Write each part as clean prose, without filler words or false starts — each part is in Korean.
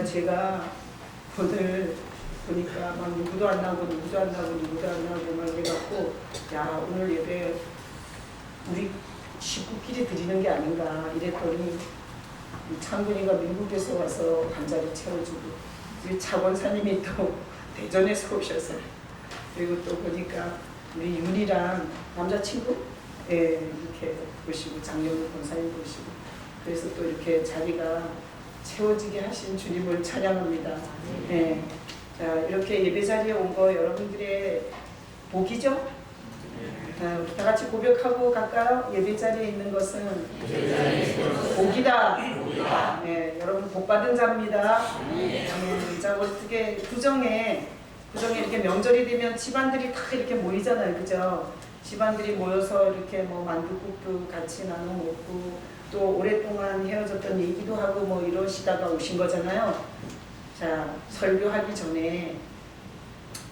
제가 오늘 보니까 막 누구도 안 나오고 누구도 안 나오고 누구도 안 나오고 막 이래갖고 야 오늘 예배 우리 식구끼리 드리는 게 아닌가 이랬더니 창근이가 미국에서 와서 한 자리 채워주고 우리 차권사님이 또 대전에서 오셔서 그리고 또 보니까 우리 윤이랑 남자친구 이렇게 보시고 장영우 권사님 보시고 그래서 또 이렇게 자리가 채워지게 하신 주님을 찬양합니다. 네. 자, 이렇게 예배 자리에 온 거 여러분들의 복이죠? 우리 다 같이 고백하고 갈까요? 예배 자리에 있는 것은 복이다. 네, 여러분 복 받은 자입니다. 자, 어떻게 구정에 이렇게 명절이 되면 집안들이 다 이렇게 모이잖아요, 그죠? 집안들이 모여서 이렇게 뭐 만둣국도 같이 나눠 먹고 또 오랫동안 헤어졌던 얘기도 하고 뭐 이러시다가 오신 거잖아요. 자, 설교하기 전에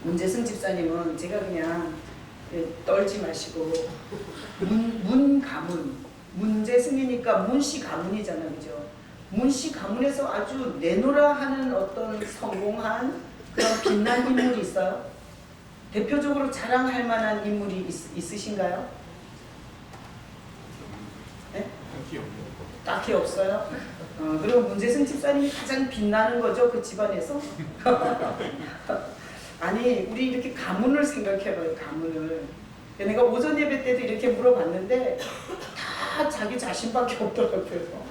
문재승 집사님은 제가 그냥 떨지 마시고 문가문 문재승이니까 문씨 가문이잖아, 그죠? 문씨 가문에서 아주 내노라 하는 어떤 성공한 그런 빛난 인물이 있어요? 대표적으로 자랑할 만한 인물이 있으신가요? 네? 딱히 없어요? 그리고 문재승 집사님이 가장 빛나는 거죠, 그 집안에서? 아니, 우리 이렇게 가문을 생각해봐요, 가문을. 내가 오전 예배 때도 이렇게 물어봤는데 다 자기 자신밖에 없더라고요.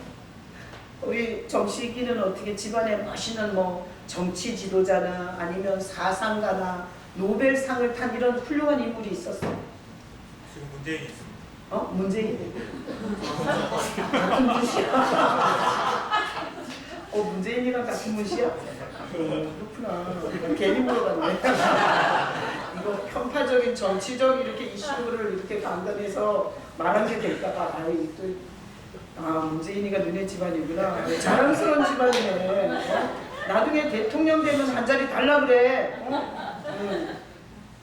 우리 정식이는 어떻게 집안에 멋있는 뭐 정치 지도자나 아니면 사상가나 노벨상을 탄 이런 훌륭한 인물이 있었어? 지금 문재인이 있습니다. 문재인? 같은 분이야? 문재인이랑 같은 분이야? 그렇구나. 괜히 물어봤네. 이거 편파적인 정치적 이렇게 이슈를 이렇게 강단해서 말한 게 될까봐. 문재인이가 너네 집안이구나. 자랑스러운 집안이네. 나중에 대통령 되면 한 자리 달라 그래.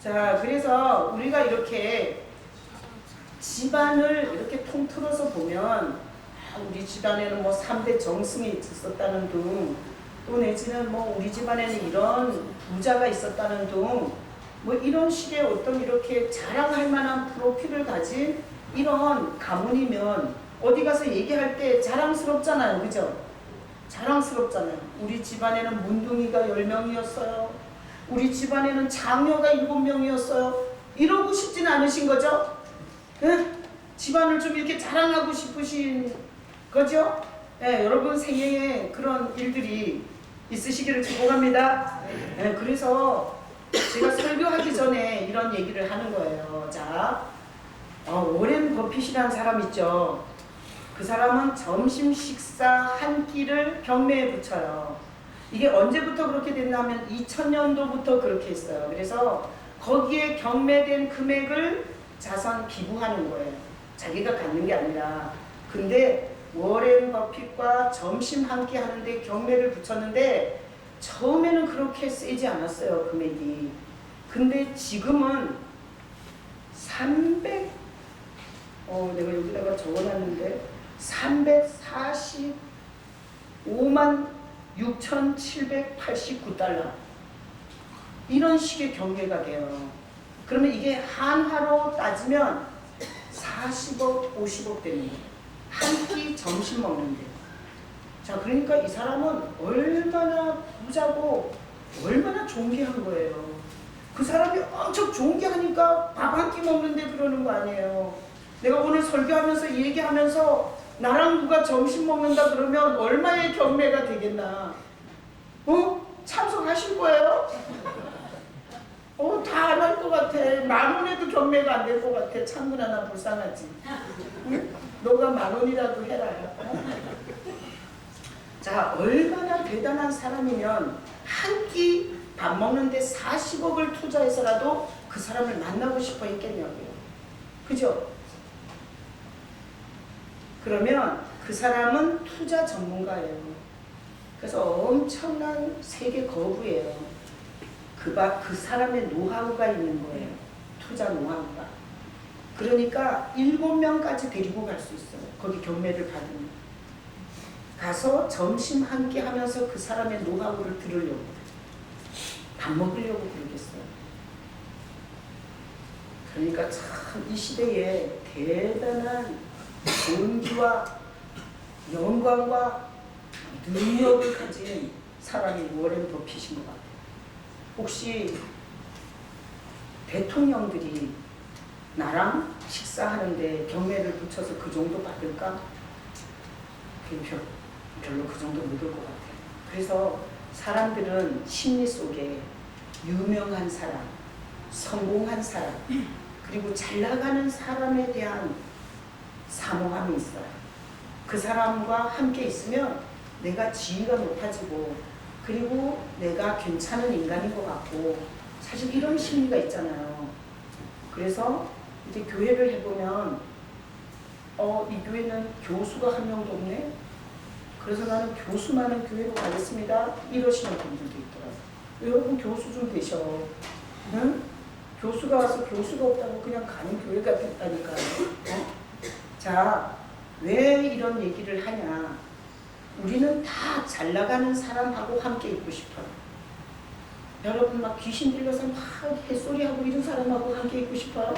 자, 그래서 우리가 이렇게 집안을 이렇게 통틀어서 보면 우리 집안에는 뭐 3대 정승이 있었다는 둥, 또 내지는 뭐 우리 집안에는 이런 부자가 있었다는 둥, 뭐 이런 식의 어떤 이렇게 자랑할 만한 프로필을 가진 이런 가문이면 어디 가서 얘기할 때 자랑스럽잖아요, 그죠? 자랑스럽잖아요. 우리 집안에는 문둥이가 10명이었어요. 우리 집안에는 장녀가 7명이었어요. 이러고 싶진 않으신 거죠? 네? 집안을 좀 이렇게 자랑하고 싶으신 거죠? 네, 여러분 생애에 그런 일들이 있으시기를 축복합니다. 네, 그래서 제가 설교하기 전에 이런 얘기를 하는 거예요. 자, 워렌 버핏이라는 사람 있죠? 그 사람은 점심 식사 한 끼를 경매에 붙여요. 이게 언제부터 그렇게 됐나 하면 2000년도부터 그렇게 했어요. 그래서 거기에 경매된 금액을 자선 기부하는 거예요. 자기가 갖는 게 아니라. 근데 워렌 버핏과 점심 한 끼 하는데 경매를 붙였는데 처음에는 그렇게 세지 않았어요, 금액이. 근데 지금은 내가 여기다가 적어놨는데 345만 6,789달러 이런 식의 경매가 돼요. 그러면 이게 한화로 따지면 40억, 50억 됩니다. 한 끼 점심 먹는데. 자, 그러니까 이 사람은 얼마나 부자고 얼마나 존귀한 거예요. 그 사람이 엄청 존귀하니까 밥 한 끼 먹는데 그러는 거 아니에요. 내가 오늘 설교하면서 얘기하면서 나랑 누가 점심 먹는다 그러면 얼마의 경매가 되겠나? 참석하실 거예요? 다 안 할 것 같아. 10,000원에도 경매가 안 될 것 같아. 창문 하나 불쌍하지. 응? 너가 10,000원이라도 해라. 자, 얼마나 대단한 사람이면 한 끼 밥 먹는데 40억을 투자해서라도 그 사람을 만나고 싶어 했겠냐고요. 그죠? 그러면 그 사람은 투자 전문가예요. 그래서 엄청난 세계 거부예요. 그 사람의 노하우가 있는 거예요. 투자 노하우가. 그러니까 7명까지 데리고 갈 수 있어요. 거기 경매를 받으면. 가서 점심 한 끼 하면서 그 사람의 노하우를 들으려고, 밥 먹으려고 그러겠어요. 그러니까 참 이 시대에 대단한 온기와 영광과 능력을 가진 사람이 워렌 버핏인 것 같아요. 혹시 대통령들이 나랑 식사하는데 경매를 붙여서 그 정도 받을까? 별로 그 정도 못 올 것 같아요. 그래서 사람들은 심리 속에 유명한 사람, 성공한 사람, 그리고 잘 나가는 사람에 대한 사모함이 있어요. 그 사람과 함께 있으면 내가 지위가 높아지고, 그리고 내가 괜찮은 인간인 것 같고, 사실 이런 심리가 있잖아요. 그래서 이제 교회를 해보면 이 교회는 교수가 한 명도 없네? 그래서 나는 교수 많은 교회로 가겠습니다. 이러시는 분들도 있더라고요. 여러분 교수 좀 되셔. 응? 교수가 와서 교수가 없다고 그냥 가는 교회가 됐다니까요. 자, 왜 이런 얘기를 하냐. 우리는 다 잘 나가는 사람하고 함께 있고 싶어요. 여러분 막 귀신 들려서 막 햇소리하고 이런 사람하고 함께 있고 싶어요.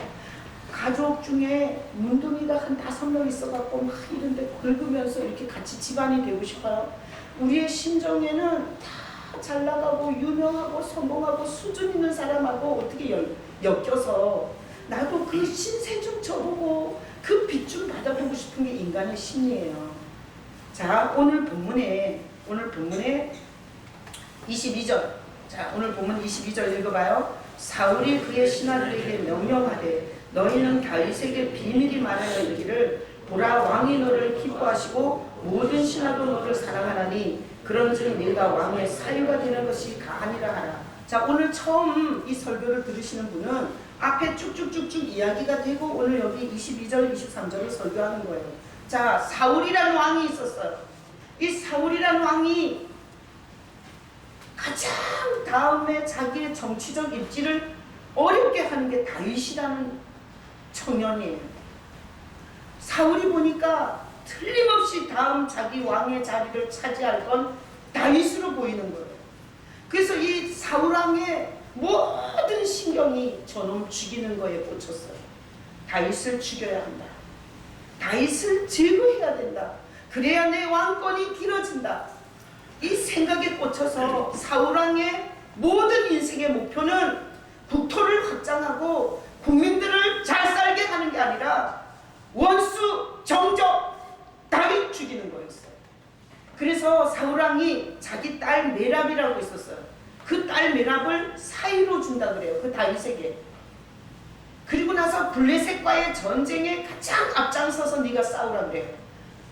가족 중에 문둥이가 한 5명 있어갖고 막 이런데 긁으면서 이렇게 같이 집안이 되고 싶어요. 우리의 심정에는 다 잘 나가고 유명하고 성공하고 수준 있는 사람하고 어떻게 엮여서 나도 그 신세 좀 져보고 그 빛 좀 받아보고 싶은 게 인간의 심리예요. 자, 오늘 본문에 22절. 자, 오늘 본문 22절 읽어봐요. 사울이 그의 신하들에게 명령하되 너희는 다윗에게 비밀이 말하여 이르기를 보라, 왕이 너를 기뻐하시고 모든 신하도 너를 사랑하나니 그런즉 네가 왕의 사유가 되는 것이 가하니라 하라. 자, 오늘 처음 이 설교를 들으시는 분은 앞에 쭉쭉쭉쭉 이야기가 되고 오늘 여기 22절 23절을 설교하는 거예요. 자, 사울이라는 왕이 있었어요. 이 사울이라는 왕이 가장 다음에 자기의 정치적 입지를 어렵게 하는 게 다윗이라는 청년이에요. 사울이 보니까 틀림없이 다음 자기 왕의 자리를 차지할 건 다윗으로 보이는 거예요. 그래서 이 사울 왕의 모든 신경이 저놈 죽이는 거에 꽂혔어요. 다윗을 죽여야 한다. 다윗을 제거해야 된다. 그래야 내 왕권이 길어진다. 이 생각에 꽂혀서 사울 왕의 모든 인생의 목표는 국토를 확장하고 국민들을 잘 살게 하는 게 아니라 원수, 정적, 다윗 죽이는 거였어요. 그래서 사울 왕이 자기 딸 메랍이라고 있었어요. 그 딸 메랍을 사위로 준다 그래요. 그 다윗에게. 그리고 나서 블레셋과의 전쟁에 가장 앞장서서 네가 싸우라 그래요.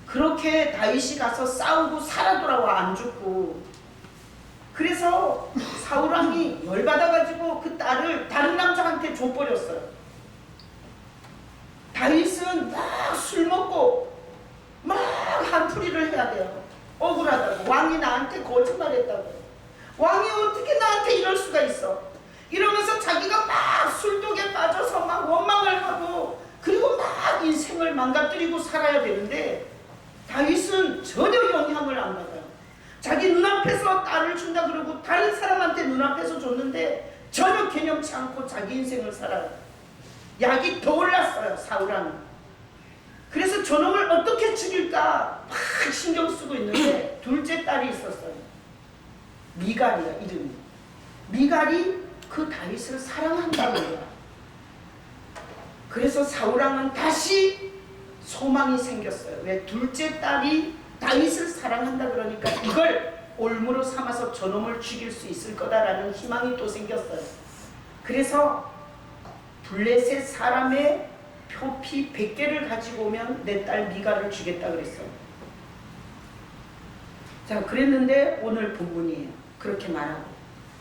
그렇게 다윗이 가서 싸우고 살아 돌아와 안 죽고. 그래서 사울 왕이 열받아가지고 그 딸을 다른 남자한테 줘버렸어요. 다윗은 막 술 먹고 막 한풀이를 해야 돼요. 억울하다고. 왕이 나한테 거짓말했다고. 왕이 어떻게 나한테 이럴 수가 있어. 이러면서 자기가 막 술독에 빠져서 막 원망을 하고 그리고 막 인생을 망가뜨리고 살아야 되는데 다윗은 전혀 영향을 안 받아요. 자기 눈앞에서 딸을 준다 그러고 다른 사람한테 눈앞에서 줬는데 전혀 개념치 않고 자기 인생을 살아요. 약이 더 올랐어요. 사울왕은. 그래서 저놈을 어떻게 죽일까 막 신경 쓰고 있는데 둘째 딸이 있었어요. 미갈이야 이름이. 미갈이 그 다윗을 사랑한다는 거야. 그래서 사울왕은 다시 소망이 생겼어요. 왜? 둘째 딸이 다윗을 사랑한다 그러니까 이걸 올무로 삼아서 저놈을 죽일 수 있을 거다라는 희망이 또 생겼어요. 그래서 블레셋 사람의 표피 100개를 가지고 오면 내 딸 미갈을 주겠다 그랬어요. 자, 그랬는데 오늘 본문이에요. 그렇게 말하고.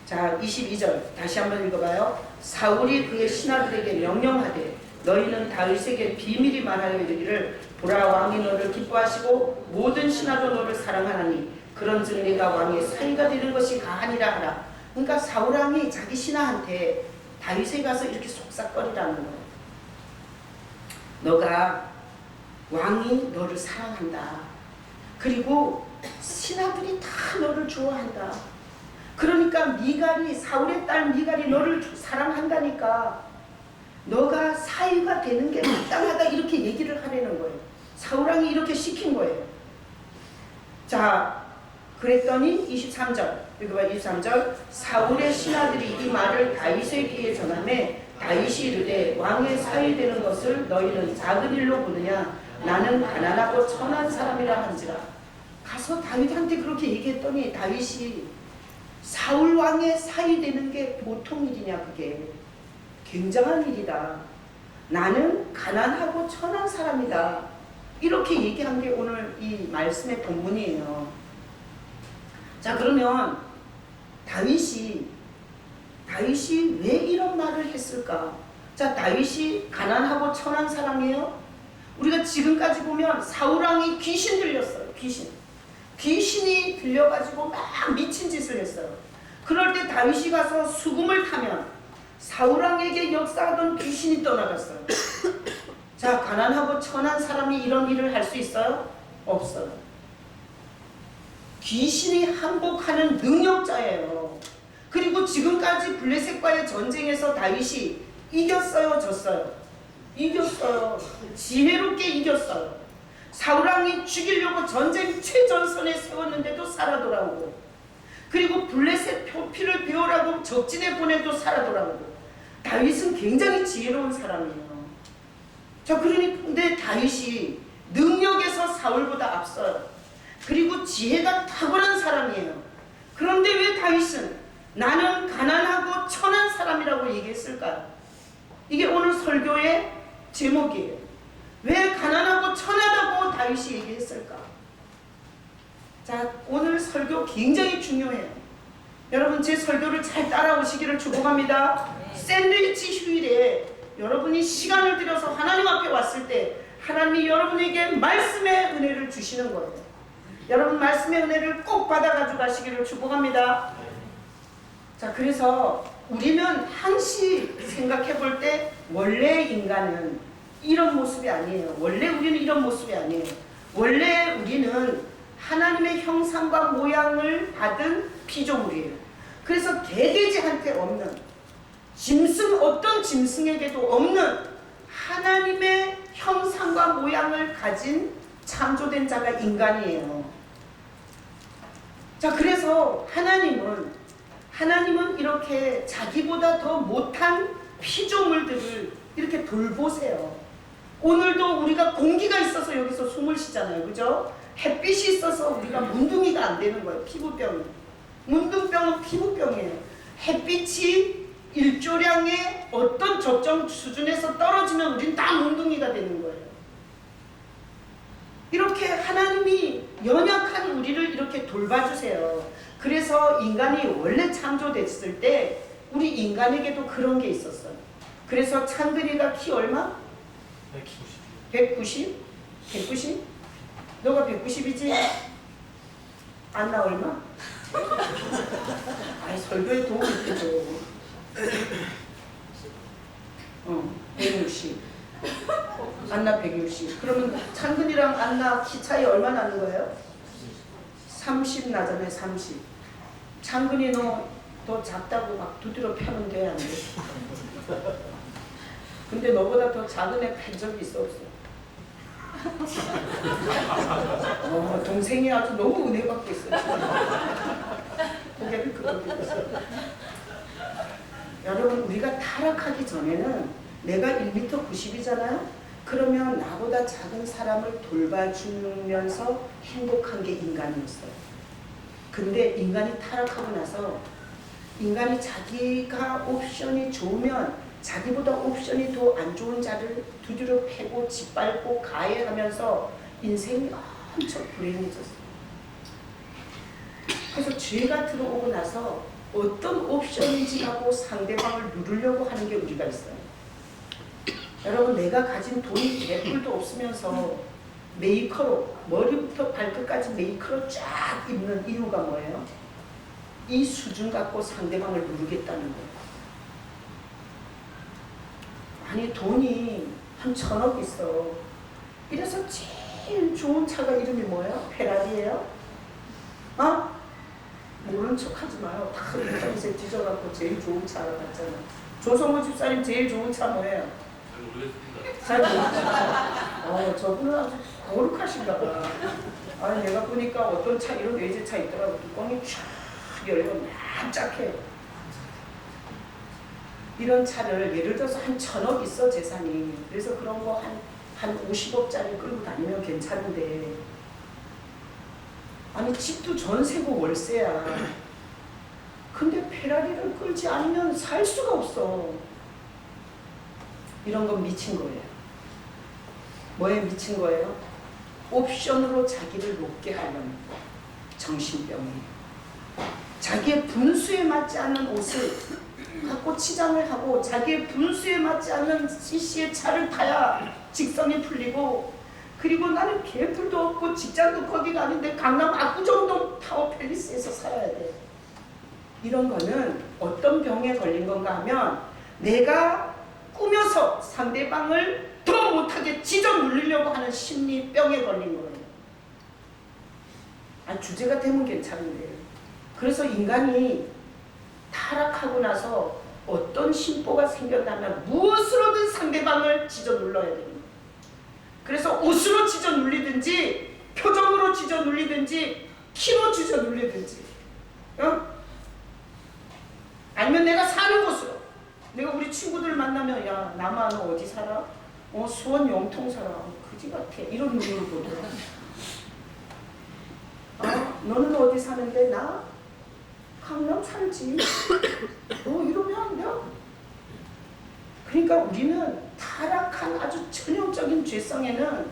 자, 22절 다시 한번 읽어봐요. 사울이 그의 신하들에게 명령하되 너희는 다윗에게 비밀이 말하여 이르기를 보라, 왕이 너를 기뻐하시고 모든 신하도 너를 사랑하나니 그런즉 네가 왕의 사위가 되는 것이 가하니라 하라. 그러니까 사울 왕이 자기 신하한테 다윗에 가서 이렇게 속삭거리라는 거예요. 너가 왕이 너를 사랑한다. 그리고 신하들이 다 너를 좋아한다. 그러니까 미갈이, 사울의 딸 미갈이 너를 사랑한다니까 너가 사위가 되는 게 마땅하다, 이렇게 얘기를 하려는 거예요. 사울왕이 이렇게 시킨 거예요. 자, 그랬더니 23절, 읽어봐. 23절. 사울의 신하들이 이 말을 다윗의 귀에 전하매 다윗이 이르되 왕의 사위 되는 것을 너희는 작은 일로 보느냐? 나는 가난하고 천한 사람이라 한지라. 가서 다윗한테 그렇게 얘기했더니 다윗이 사울 왕의 사위 되는 게 보통 일이냐? 그게 굉장한 일이다. 나는 가난하고 천한 사람이다. 이렇게 얘기한 게 오늘 이 말씀의 본문이에요. 자, 그러면 다윗이 왜 이런 말을 했을까? 자, 다윗이 가난하고 천한 사람이에요? 우리가 지금까지 보면 사울왕이 귀신 들렸어요. 귀신이 들려가지고 막 미친 짓을 했어요. 그럴 때 다윗이 가서 수금을 타면 사울왕에게 역사하던 귀신이 떠나갔어요. 자, 가난하고 천한 사람이 이런 일을 할 수 있어요? 없어요. 귀신이 항복하는 능력자예요. 그리고 지금까지 블레셋과의 전쟁에서 다윗이 이겼어요, 졌어요? 이겼어요. 지혜롭게 이겼어요. 사울왕이 죽이려고 전쟁 최전선에 세웠는데도 살아 돌아오고, 그리고 블레셋 표피를 배우라고 적진에 보내도 살아 돌아오고. 다윗은 굉장히 지혜로운 사람이에요. 자, 그런데 다윗이 능력에서 사울보다 앞서요. 그리고 지혜가 탁월한 사람이에요. 그런데 왜 다윗은 나는 가난하고 천한 사람이라고 얘기했을까요? 이게 오늘 설교의 제목이에요. 왜 가난하고 천하다고 다윗이 얘기했을까? 자, 오늘 설교 굉장히 중요해요. 여러분, 제 설교를 잘 따라오시기를 축복합니다. 샌드위치 휴일에 여러분이 시간을 들여서 하나님 앞에 왔을 때 하나님이 여러분에게 말씀의 은혜를 주시는 거예요. 여러분, 말씀의 은혜를 꼭 받아가지고 가시기를 축복합니다. 자, 그래서 우리는 항시 생각해 볼 때 원래 인간은 이런 모습이 아니에요. 원래 우리는 이런 모습이 아니에요. 원래 우리는 하나님의 형상과 모양을 받은 피조물이에요. 그래서 개돼지한테 없는, 어떤 짐승에게도 없는 하나님의 형상과 모양을 가진 창조된 자가 인간이에요. 자, 그래서 하나님은 이렇게 자기보다 더 못한 피조물들을 이렇게 돌보세요. 오늘도 우리가 공기가 있어서 여기서 숨을 쉬잖아요. 그죠? 햇빛이 있어서 우리가 문둥이가 안 되는 거예요. 피부병이. 문둥병은 피부병이에요. 햇빛이 일조량의 어떤 적정 수준에서 떨어지면 우리는 다 문둥이가 되는 거예요. 이렇게 하나님이 연약한 우리를 이렇게 돌봐주세요. 그래서 인간이 원래 창조됐을 때 우리 인간에게도 그런 게 있었어요. 그래서 창근이가 키 얼마? 190? 190? 너가 190이지? 안나 얼마? 아이, 설교에 도움이 되죠. 160. 안나 160. 그러면 창근이랑 안나 키 차이 얼마 나는 거예요? 30 나잖아요. 30. 창근이 너 작다고 막 두드려 패면 돼, 안 돼? 근데 너보다 더 작은 애 팬 적이 있어, 없어? 동생이 아주 너무 은혜 받고 있어. 고개를 끄덕이고 있어. 여러분, 우리가 타락하기 전에는 내가 1m 90이잖아요? 그러면 나보다 작은 사람을 돌봐주면서 행복한 게 인간이었어요. 근데 인간이 타락하고 나서 인간이 자기가 옵션이 좋으면 자기보다 옵션이 더 안 좋은 자를 두드려 패고 짓밟고 가해하면서 인생이 엄청 불행해졌어요. 그래서 죄가 들어오고 나서 어떤 옵션인지 하고 상대방을 누르려고 하는 게 우리가 있어요. 여러분, 내가 가진 돈이 100불도 없으면서 메이커로, 머리부터 발끝까지 메이커로 쫙 입는 이유가 뭐예요? 이 수준 갖고 상대방을 누르겠다는 거예요. 아니, 돈이 한 1000억 있어. 이래서 제일 좋은 차가 이름이 뭐예요? 페라리예요? 모르는 척 하지 마요. 다 평생 뒤져갖고 제일 좋은 차 알아봤잖아. 조성호 집사님 제일 좋은 차 뭐예요? 잘 모르겠습니다. 잘 모르겠어요. 저분은 아주 거룩하신가 봐. 아니 내가 보니까 어떤 차 이런 외제차 있더라고. 뚜껑이 쫙 열리고 납작해. 이런 차를 예를 들어서 한 1,000억 있어 재산이. 그래서 그런 거 한 50억짜리 끌고 다니면 괜찮은데 아니 집도 전세고 월세야. 근데 페라리를 끌지 않으면 살 수가 없어. 이런 건 미친 거예요. 뭐에 미친 거예요? 옵션으로 자기를 높게 하려는 정신병이에요. 자기의 분수에 맞지 않는 옷을 갖고 치장을 하고 자기의 분수에 맞지 않는 CC의 차를 타야 직성이 풀리고, 그리고 나는 개뿔도 없고 직장도 거기가 아닌데 강남 압구정동 타워팰리스에서 살아야 돼. 이런 거는 어떤 병에 걸린 건가 하면 내가 꾸며서 상대방을 더 못하게 찢어 누르려고 하는 심리병에 걸린 거예요. 주제가 되면 괜찮은데. 그래서 인간이 타락하고 나서 어떤 심보가 생겼냐면 무엇으로든 상대방을 찢어 눌러야 됩니다. 그래서 옷으로 찢어 눌리든지 표정으로 찢어 눌리든지 키로 찢어 눌리든지, 아니면 내가 사는 곳으로. 내가 우리 친구들 만나면 야 남아 너 어디 살아? 수원 영통 살아. 그지 같아. 이런 눈으로 보더라. 너는 어디 사는데? 나 강남 살지. 이러면 안 돼. 그러니까 우리는 타락한 아주 전형적인 죄성에는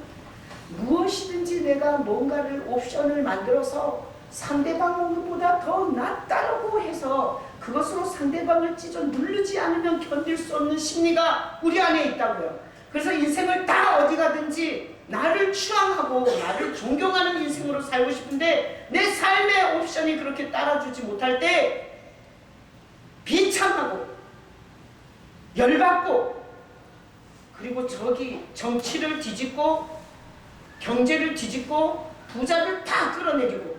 무엇이든지 내가 뭔가를 옵션을 만들어서 상대방보다 더 낫다라고 해서 그것으로 상대방을 찢어 누르지 않으면 견딜 수 없는 심리가 우리 안에 있다고요. 그래서 인생을 다 어디 가든지 나를 추앙하고 나를 존경하는 인생으로 살고 싶은데 내 삶의 옵션이 그렇게 따라주지 못할 때 비참하고 열받고, 그리고 저기 정치를 뒤집고 경제를 뒤집고 부자를 다 끌어내리고,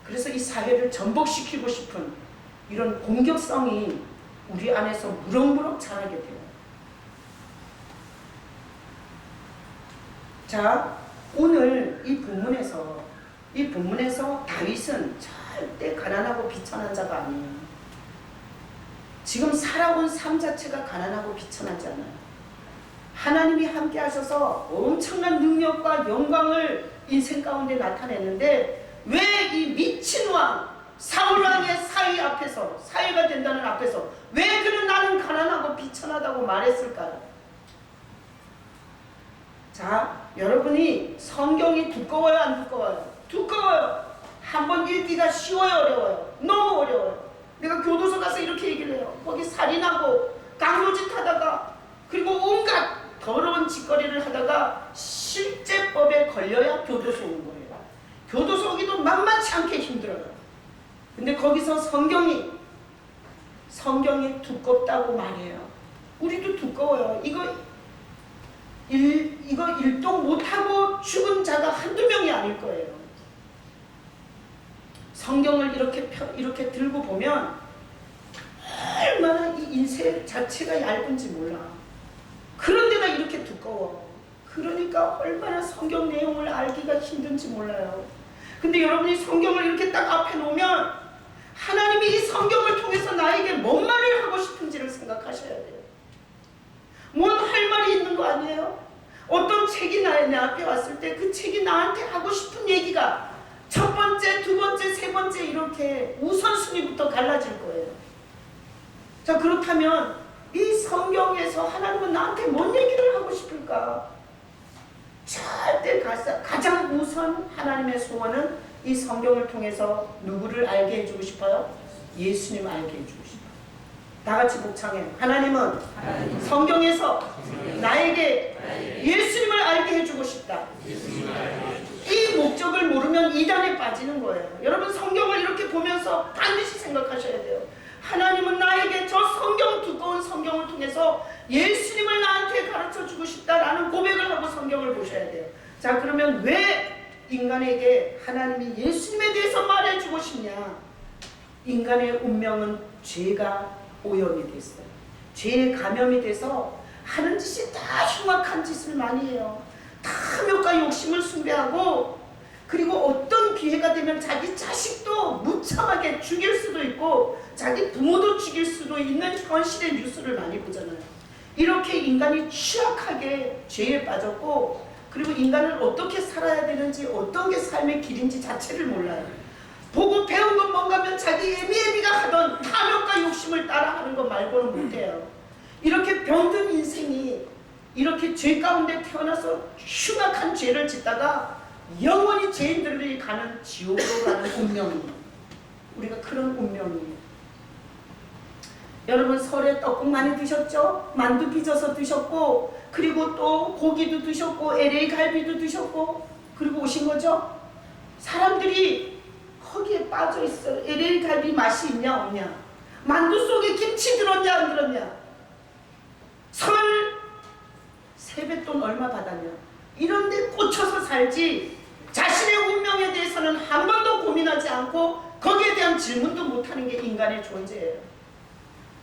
그래서 이 사회를 전복시키고 싶은 이런 공격성이 우리 안에서 무럭무럭 자라게 돼요. 자, 오늘 이 본문에서 다윗은 절대 가난하고 비천한 자가 아니에요. 지금 살아온 삶 자체가 가난하고 비천하지 않아요. 하나님이 함께 하셔서 엄청난 능력과 영광을 인생 가운데 나타냈는데 왜 이 미친 왕 사울 왕의 사위가 된다는 앞에서 왜 그는 나는 가난하고 비천하다고 말했을까요? 자, 여러분이 성경이 두꺼워요 안 두꺼워요? 두꺼워요. 한번 읽기가 쉬워요 어려워요? 너무 어려워요. 내가 교도소 가서 이렇게 얘기를 해요. 거기 살인하고 강도짓 하다가 그리고 온갖 더러운 짓거리를 하다가 실제법에 걸려야 교도소 온 거예요. 교도소 오기도 만만치 않게 힘들어요. 근데 거기서 성경이 두껍다고 말해요. 우리도 두꺼워요. 이거 일동 못하고 죽은 자가 한두 명이 아닐 거예요. 성경을 이렇게 들고 보면 얼마나 이 인생 자체가 얇은지 몰라. 그런데다 이렇게 두꺼워. 그러니까 얼마나 성경 내용을 알기가 힘든지 몰라요. 근데 여러분이 성경을 이렇게 딱 앞에 놓으면 하나님이 이 성경을 통해서 나에게 뭔 말을 하고 싶은지를 생각하셔야 돼요. 뭔 할 말이 있는 거 아니에요? 어떤 책이 내 앞에 왔을 때 그 책이 나한테 하고 싶은 얘기가 첫 번째, 두 번째, 세 번째 이렇게 우선순위부터 갈라질 거예요. 자, 그렇다면 이 성경에서 하나님은 나한테 뭔 얘기를 하고 싶을까? 절대 가장 우선 하나님의 소원은 이 성경을 통해서 누구를 알게 해주고 싶어요? 예수님 알게 해주고 싶어요. 다 같이 복창해요. 하나님은 성경에서 나에게 예수님을 알게 해주고 싶다. 이 목적을 모르면 이단에 빠지는 거예요. 여러분 성경을 이렇게 보면서 반드시 생각하셔야 돼요. 하나님은 나에게 저 두꺼운 성경을 통해서 예수님을 나한테 가르쳐주고 싶다라는 고백을 하고 성경을 보셔야 돼요. 자, 그러면 왜 인간에게 하나님이 예수님에 대해서 말해주고 싶냐? 인간의 운명은 죄가 오염이 됐어요. 죄에 감염이 돼서 하는 짓이 다 흉악한 짓을 많이 해요. 탐욕과 욕심을 숭배하고, 그리고 어떤 기회가 되면 자기 자식도 무참하게 죽일 수도 있고 자기 부모도 죽일 수도 있는 현실의 뉴스를 많이 보잖아요. 이렇게 인간이 취약하게 죄에 빠졌고, 그리고 인간을 어떻게 살아야 되는지, 어떤 게 삶의 길인지 자체를 몰라요. 보고 배운 것 뭔가면 자기 애미애미가 하던 탐욕과 욕심을 따라하는 것 말고는 못해요. 이렇게 병든 인생이 이렇게 죄 가운데 태어나서 흉악한 죄를 짓다가 영원히 죄인들이 가는 지옥으로 가는 운명이에요. 우리가 그런 운명이에요. 여러분, 설에 떡국 많이 드셨죠? 만두 빚어서 드셨고, 그리고 또 고기도 드셨고, LA 갈비도 드셨고, 그리고 오신 거죠? 사람들이 거기에 빠져 있어요. LA 갈비 맛이 있냐 없냐? 만두 속에 김치 들었냐 안 들었냐? 설 세뱃돈 얼마 받았냐? 이런 데 꽂혀서 살지, 자신의 운명에 대해서는 한 번도 고민하지 않고 거기에 대한 질문도 못하는 게 인간의 존재예요.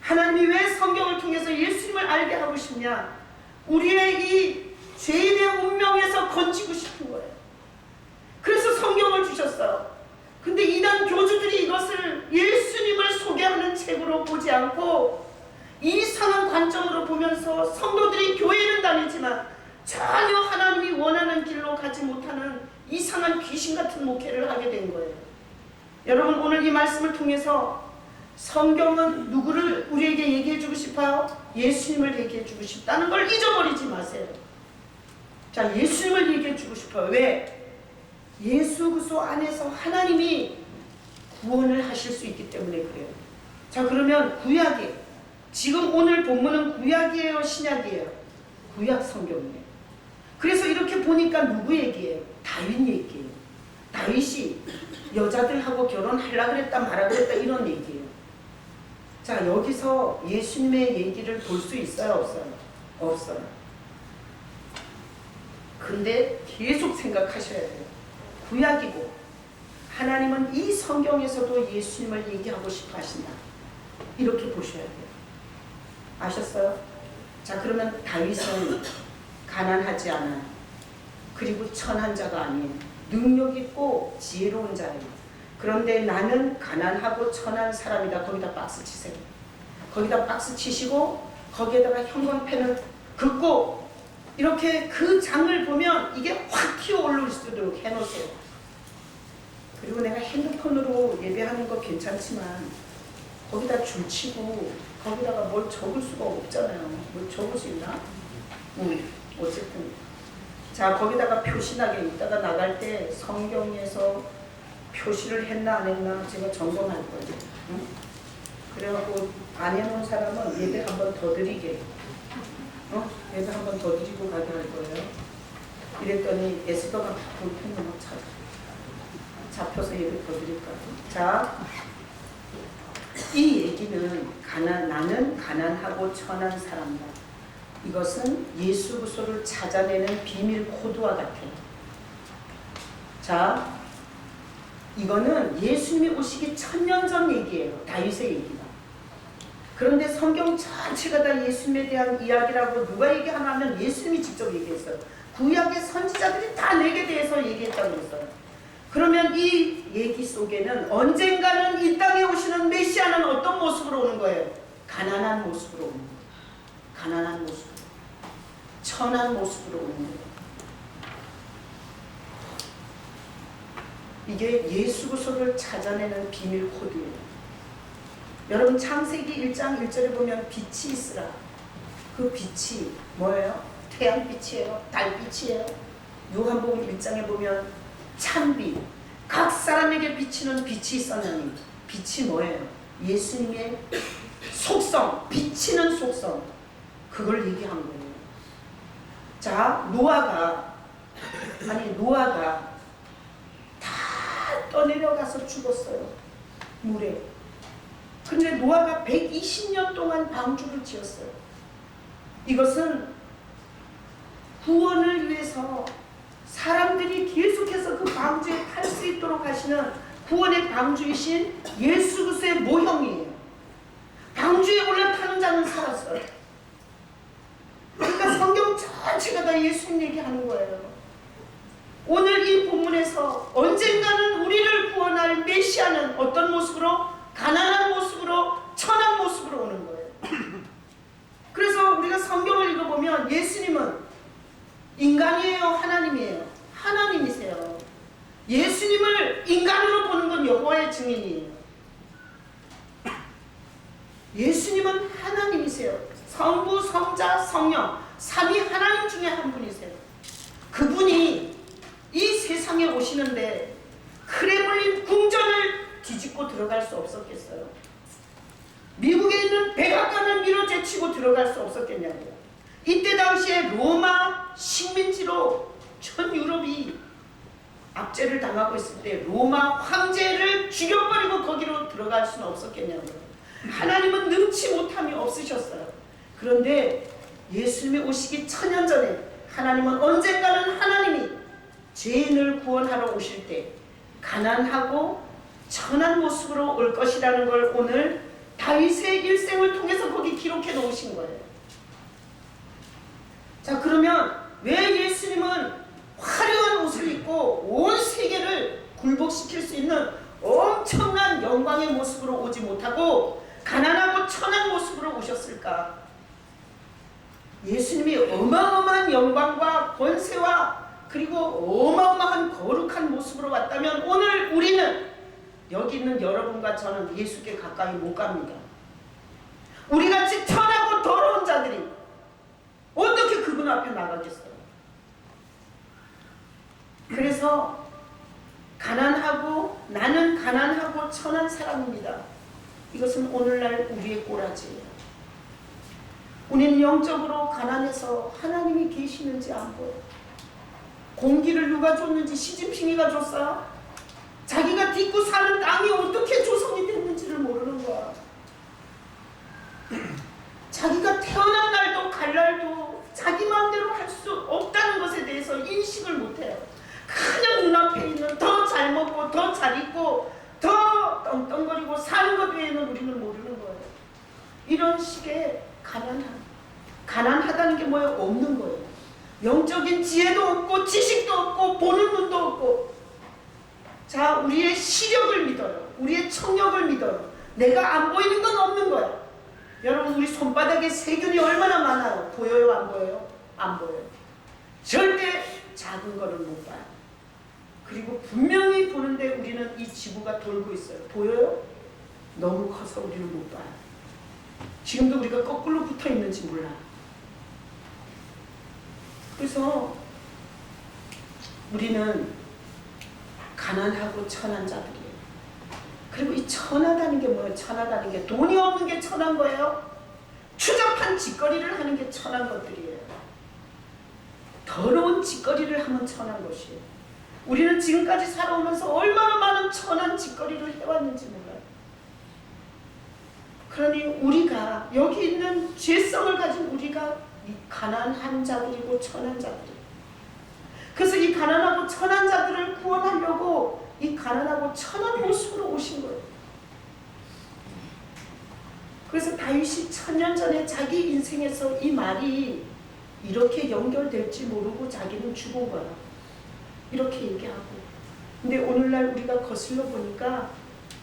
하나님이 왜 성경을 통해서 예수님을 알게 하고 싶냐? 우리의 이 죄인의 운명에서 건지고 싶은 거예요. 그래서 성경을 주셨어요. 근데 이단 교주들이 이것을 예수님을 소개하는 책으로 보지 않고 이상한 관점으로 보면서 성도들이 교회는 다니지만 전혀 하나님이 원하는 길로 가지 못하는 이상한 귀신 같은 목회를 하게 된 거예요. 여러분, 오늘 이 말씀을 통해서 성경은 누구를 우리에게 얘기해 주고 싶어요? 예수님을 얘기해 주고 싶다는 걸 잊어버리지 마세요. 자, 예수님을 얘기해 주고 싶어요. 왜? 예수 그리스도 안에서 하나님이 구원을 하실 수 있기 때문에 그래요. 자, 그러면 구약이, 지금 오늘 본문은 구약이에요, 신약이에요? 구약 성경이에요. 그래서 이렇게 보니까 누구 얘기예요? 다윗 얘기예요. 다윗이 여자들하고 결혼하려고 그랬다 말아 그랬다 이런 얘기예요. 자, 여기서 예수님의 얘기를 볼 수 있어요, 없어요? 없어요. 근데 계속 생각하셔야 돼요. 구약이고 하나님은 이 성경에서도 예수님을 얘기하고 싶어 하신다. 이렇게 보셔야 돼요. 아셨어요? 자, 그러면 다윗은 가난하지 않아요. 그리고 천한 자가 아니에요. 능력 있고 지혜로운 자예요. 그런데 나는 가난하고 천한 사람이다. 거기다 박스 치세요. 거기다 박스 치시고 거기에다가 형광펜을 긋고 이렇게 그 장을 보면 이게 확 튀어오를 수 있도록 해놓으세요. 그리고 내가 핸드폰으로 예배하는 거 괜찮지만 거기다 줄치고 거기다가 뭘 적을 수가 없잖아요. 뭘 적을 수 있나? 어쨌든 자, 거기다가 표시나게 이따가 나갈 때 성경에서 표시를 했나 안 했나 제가 점검할 거예요. 응? 그래갖고 안 해놓은 사람은 예배 한 번 더 드리게, 예배 한 번 더 드리고 가게 할 거예요. 이랬더니 에스더가 볼펜을 막 잡혀서 예배 더 드릴까. 자, 이 얘기는 나는 가난하고 천한 사람이다. 이것은 예수 그리스도를 찾아내는 비밀 코드와 같아요. 자, 이거는 예수님이 오시기 1000년 전 얘기예요. 다윗의 얘기다. 그런데 성경 전체가 다 예수님에 대한 이야기라고 누가 얘기하냐면 예수님이 직접 얘기했어요. 구약의 선지자들이 다 내게 대해서 얘기했다고 했어요. 그러면 이 얘기 속에는 언젠가는 이 땅에 오시는 메시아는 어떤 모습으로 오는 거예요? 가난한 모습으로 오는 거예요. 가난한 모습으로. 천한 모습으로 오는 거예요. 이게 예수 그리스도를 찾아내는 비밀 코드예요. 여러분, 창세기 1장 1절에 보면 빛이 있으라. 그 빛이 뭐예요? 태양빛이에요? 달빛이에요? 요한복음 1장에 보면 참빛, 각 사람에게 비치는 빛이 있었느니, 빛이 뭐예요? 예수님의 속성, 비치는 속성, 그걸 얘기한 거예요. 자, 노아가 다 떠내려가서 죽었어요. 물에. 근데 노아가 120년 동안 방주를 지었어요. 이것은 구원을 위해서 사람들이 계속해서 그 방주에 탈 수 있도록 하시는 구원의 방주이신 예수 그리스도의 모형이에요. 방주에 올라타는 자는 살았어요. 그러니까 성경 전체가 다 예수님 얘기하는 거예요. 오늘 이 본문에서 언젠가는 우리를 구원할 메시아는 어떤 모습으로? 가난한 모습으로, 천한 모습으로 오는 거예요. 그래서 우리가 성경을 읽어보면 예수님은 인간이에요? 하나님이에요? 하나님이세요. 예수님을 인간으로 보는 건 여호와의 증인이에요. 예수님은 하나님이세요. 성부, 성자, 성령 삼위 하나님 중에 한 분이세요. 그분이 이 세상에 오시는데 크레물린 궁전을 뒤집고 들어갈 수 없었겠어요? 미국에 있는 백악관을 밀어제치고 들어갈 수 없었겠냐고요. 이때 당시에 로마 식민지로 전 유럽이 압제를 당하고 있을 때 로마 황제를 죽여버리고 거기로 들어갈 수는 없었겠냐고요. 하나님은 능치 못함이 없으셨어요. 그런데 예수님이 오시기 1000년 전에 하나님은 언젠가는 하나님이 죄인을 구원하러 오실 때 가난하고 천한 모습으로 올 것이라는 걸 오늘 다윗의 일생을 통해서 거기 기록해 놓으신 거예요. 자, 그러면 왜 예수님은 화려한 옷을 입고 온 세계를 굴복시킬 수 있는 엄청난 영광의 모습으로 오지 못하고 가난하고 천한 모습으로 오셨을까? 예수님이 어마어마한 영광과 권세와 그리고 어마어마한 거룩한 모습으로 왔다면 오늘 우리는 여기 있는 여러분과 저는 예수께 가까이 못 갑니다. 우리같이 천하고 더러운 자들이 어떻게 그분 앞에 나가겠어요? 그래서 나는 가난하고 천한 사람입니다. 이것은 오늘날 우리의 꼬라지예요. 우리는 영적으로 가난해서 하나님이 계시는지 안 보여요. 공기를 누가 줬는지 시진핑이가 줬어요? 자기가 딛고 사는 땅이 어떻게 조성이 됐는지를 모르는 거야. 자기가 태어난 날도 갈 날도 자기 마음대로 할 수 없다는 것에 대해서 인식을 못해요. 그냥 눈앞에 있는 더 잘 먹고 더 잘 입고 더 떵떵거리고 사는 것 외에는 우리는 모르는 거예요. 이런 식의 가난하다는 게 뭐예요? 없는 거예요. 영적인 지혜도 없고 지식도 없고 보는 눈도 없고. 자, 우리의 시력을 믿어요. 우리의 청력을 믿어요. 내가 안 보이는 건 없는 거야. 여러분, 우리 손바닥에 세균이 얼마나 많아요? 보여요? 안 보여요? 안 보여요. 절대 작은 거를 못 봐요. 그리고 분명히 보는데 우리는 이 지구가 돌고 있어요. 보여요? 너무 커서 우리는 못 봐요. 지금도 우리가 거꾸로 붙어 있는지 몰라요. 그래서 우리는 가난하고 천한 자들이에요. 그리고 이 천하다는 게 뭐예요? 천하다는 게 돈이 없는 게 천한 거예요? 추잡한 짓거리를 하는 게 천한 것들이에요. 더러운 짓거리를 하면 천한 것이에요. 우리는 지금까지 살아오면서 얼마나 많은 천한 짓거리를 해왔는지 몰라요. 그러니 우리가 여기 있는 죄성을 가진 우리가 이 가난한 자들이고 천한 자들이에요. 그래서 이 가난하고 천한 자들을 구원하려고 이 가난하고 천한 모습으로 오신 거예요. 그래서 다윗이 1000년 전에 자기 인생에서 이 말이 이렇게 연결될지 모르고 자기는 죽은 거야. 이렇게 얘기하고. 근데 오늘날 우리가 거슬러 보니까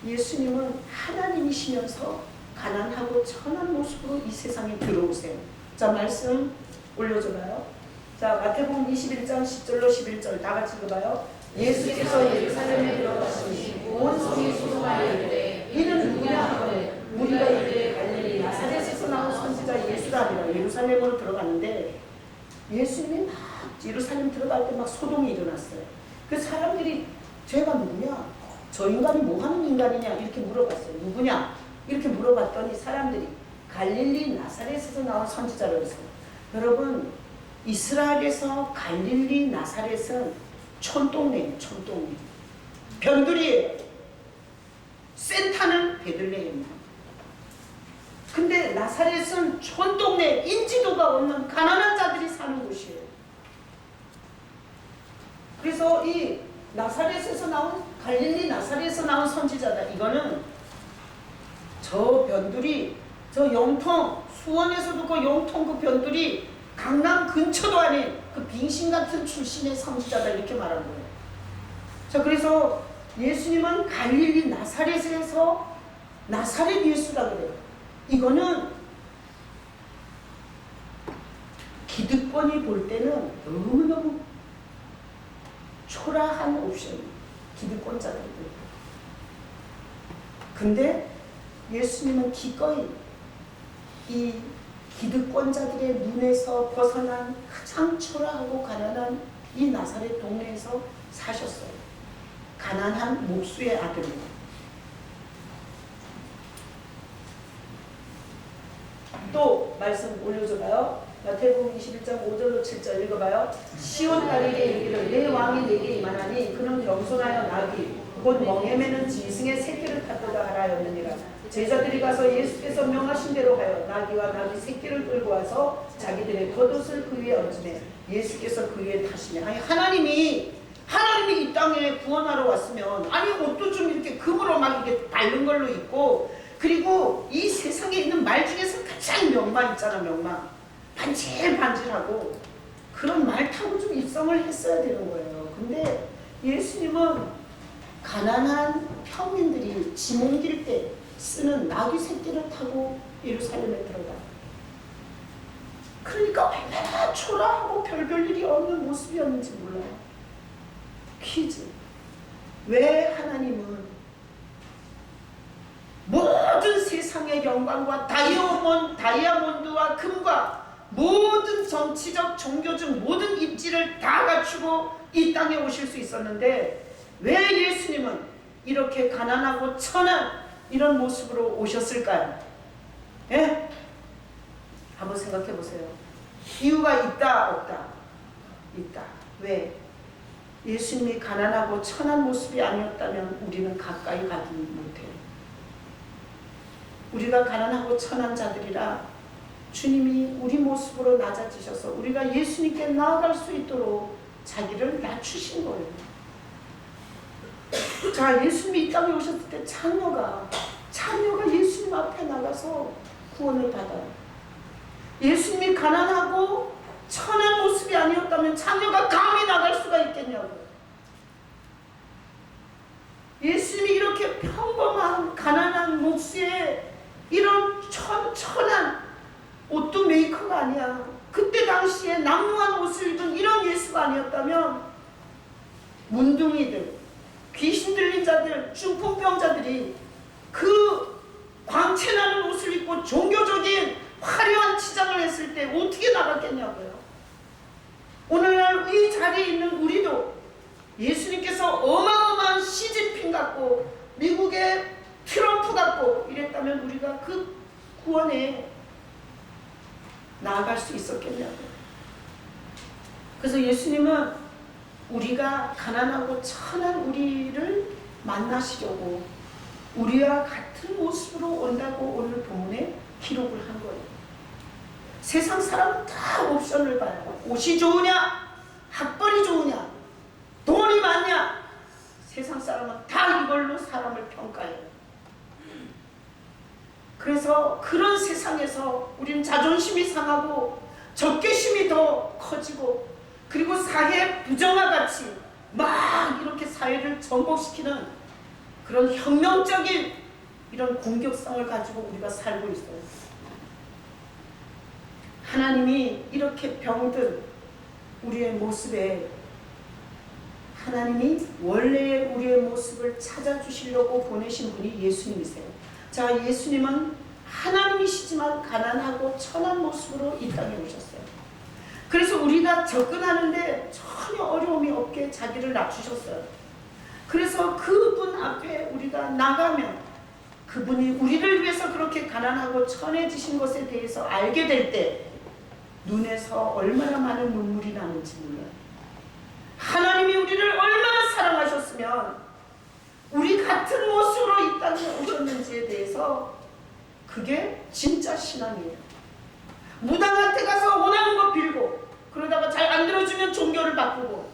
예수님은 하나님이시면서 가난하고 천한 모습으로 이 세상에 들어오세요. 자, 말씀 올려줘봐요. 자, 마태복음 21장 10절로 11절 다 같이 읽어봐요. 예수께서 예루살렘에 들어가시니 온 성이 소송하여 이르되 이는 누구냐 하거늘 우리가 이르되 갈릴리 나사렛에서 나온 선지자 예수라 하니라. 예루살렘으로 들어가는데 예수님이 막 예루살렘 들어갈 때 막 소동이 일어났어요. 그 사람들이 쟤가 누구냐? 저 인간이 뭐 하는 인간이냐? 이렇게 물어봤어요. 누구냐? 이렇게 물어봤더니 사람들이 갈릴리 나사렛에서 나온 선지자라고 했어요. 여러분, 이스라엘에서 갈릴리 나사렛은 촌동네예요. 촌동네. 변두리예요. 센터는 베들레헴입니다. 근데 나사렛은 촌동네, 인지도가 없는 가난한 자들이 사는 곳이에요. 그래서 이 나사렛에서 나온 갈릴리 나사렛에서 나온 선지자다. 이거는 저 변들이 저 영통 수원에서도 그 영통 그 변들이 강남 근처도 아닌 그 빙신 같은 출신의 선지자다 이렇게 말한 거예요. 자, 그래서 예수님은 갈릴리 나사렛에서 나사렛 예수라 그래요. 이거는 기득권이 볼 때는 너무너무 초라한 옵션, 기득권자들이. 근데 예수님은 기꺼이 이 기득권자들의 눈에서 벗어난 가장 초라하고 가난한 이 나사렛 동네에서 사셨어요. 가난한 목수의 아들입니다. 또 말씀 올려줘봐요. 마태복음 21장 5절로 7절 읽어봐요. 시온 딸에게 이르기를 내 왕이 내게 임하나니 그는 겸손하여 나귀 곧 멍에매는 짐승의 새끼를 타도다 하라였느니라. 제자들이 가서 예수께서 명하신 대로 하여 나귀와 나귀 새끼를 끌고 와서 자기들의 겉옷을 그 위에 얹으매 예수께서 그 위에 타시며. 아니 하나님이 이 땅에 구원하러 왔으면 아니 옷도 좀 이렇게 금으로 막 이렇게 바른 걸로 입고, 그리고 이 세상에 있는 말 중에서 가장 명마 있잖아. 명마 반질반질하고 그런 말 타고 좀 입성을 했어야 되는 거예요. 근데 예수님은 가난한 평민들이 짐 옮길 때 쓰는 나귀 새끼를 타고 예루살렘에 들어가. 그러니까 얼마나 초라하고 별별 일이 없는 모습이었는지 몰라요. 퀴즈. 왜 하나님은 모든 세상의 영광과 다이아몬드와 금과 모든 정치적, 종교적 모든 입지를 다 갖추고 이 땅에 오실 수 있었는데 왜 예수님은 이렇게 가난하고 천한 이런 모습으로 오셨을까요? 예? 한번 생각해 보세요. 이유가 있다 없다? 있다. 왜? 예수님이 가난하고 천한 모습이 아니었다면 우리는 가까이 가지 못해요. 우리가 가난하고 천한 자들이라 주님이 우리 모습으로 낮아지셔서 우리가 예수님께 나아갈 수 있도록 자기를 낮추신 거예요. 자, 예수님이 이 땅에 오셨을 때 자녀가 예수님 앞에 나가서 구원을 받아요. 예수님이 가난하고 천한 모습이 아니었다면 자녀가 감히 나갈 수가 있겠냐고요. 예수님이 이렇게 평범한 가난한 목수의 이런 천한 옷도 메이커가 아니야. 그때 당시에 남루한 옷을 입은 이런 예수가 아니었다면 문둥이들, 귀신 들린 자들, 중풍병자들이 그 광채나는 옷을 입고 종교적인 화려한 치장을 했을 때 어떻게 나갔겠냐고요. 오늘날 이 자리에 있는 우리도 예수님께서 어마어마한 시진핑 같고 미국의 트럼프 같고 이랬다면 우리가 그 구원에 나아갈 수 있었겠냐고요. 그래서 예수님은 우리가 가난하고 천한 우리를 만나시려고 우리와 같은 모습으로 온다고 오늘 본문에 기록을 한 거예요. 세상 사람은 다 옵션을 봐요. 옷이 좋으냐, 학벌이 좋으냐, 돈이 많냐. 세상 사람은 다 이걸로 사람을 평가해요. 그래서 그런 세상에서 우리는 자존심이 상하고 적개심이 더 커지고, 그리고 사회 부정화 같이 막 이렇게 사회를 전복시키는 그런 혁명적인 이런 공격성을 가지고 우리가 살고 있어요. 하나님이 이렇게 병든 우리의 모습에 하나님이 원래의 우리의 모습을 찾아주시려고 보내신 분이 예수님이세요. 자, 예수님은 하나님이시지만 가난하고 천한 모습으로 이 땅에 오셨어요. 그래서 우리가 접근하는데 전혀 어려움이 없게 자기를 낮추셨어요. 그래서 그분 앞에 우리가 나가면 그분이 우리를 위해서 그렇게 가난하고 천해지신 것에 대해서 알게 될 때 눈에서 얼마나 많은 눈물이 나는지 몰라요. 하나님이 우리를 얼마나 사랑하셨으면 우리 같은 모습으로 이 땅에 오셨는지에 대해서 그게 진짜 신앙이에요. 무당한테 가서 원하는 거 빌고 그러다가 잘 안 들어주면 종교를 바꾸고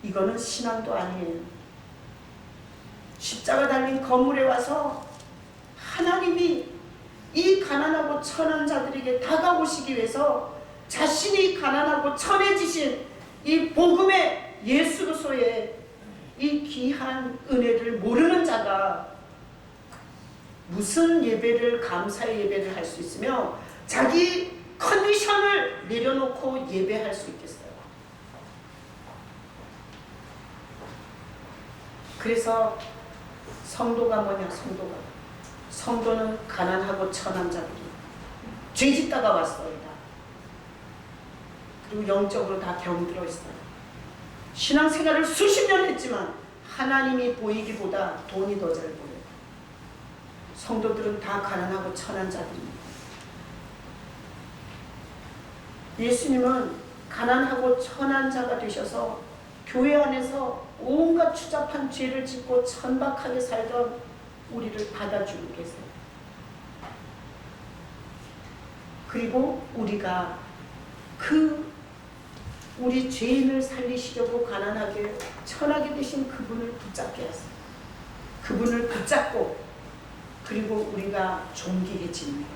이거는 신앙도 아니에요. 십자가 달린 건물에 와서 하나님이 이 가난하고 천한 자들에게 다가오시기 위해서 자신이 가난하고 천해지신 이 복음의 예수 그리스도의 이 귀한 은혜를 모르는 자가 무슨 예배를, 감사의 예배를 할 수 있으며 자기 컨디션을 내려놓고 예배할 수 있겠어요. 그래서 성도가 뭐냐? 성도는 가난하고 천한 자들이 죄짓다가 왔어요. 그리고 영적으로 다 병들어 있어요. 신앙생활을 수십 년 했지만 하나님이 보이기보다 돈이 더 잘 보여요. 성도들은 다 가난하고 천한 자들입니다. 예수님은 가난하고 천한 자가 되셔서 교회 안에서 온갖 추잡한 죄를 짓고 천박하게 살던 우리를 받아주고 계세요. 그리고 우리가 우리 죄인을 살리시려고 가난하게 천하게 되신 그분을 붙잡게 하세요. 그분을 붙잡고 그리고 우리가 존귀해집니다.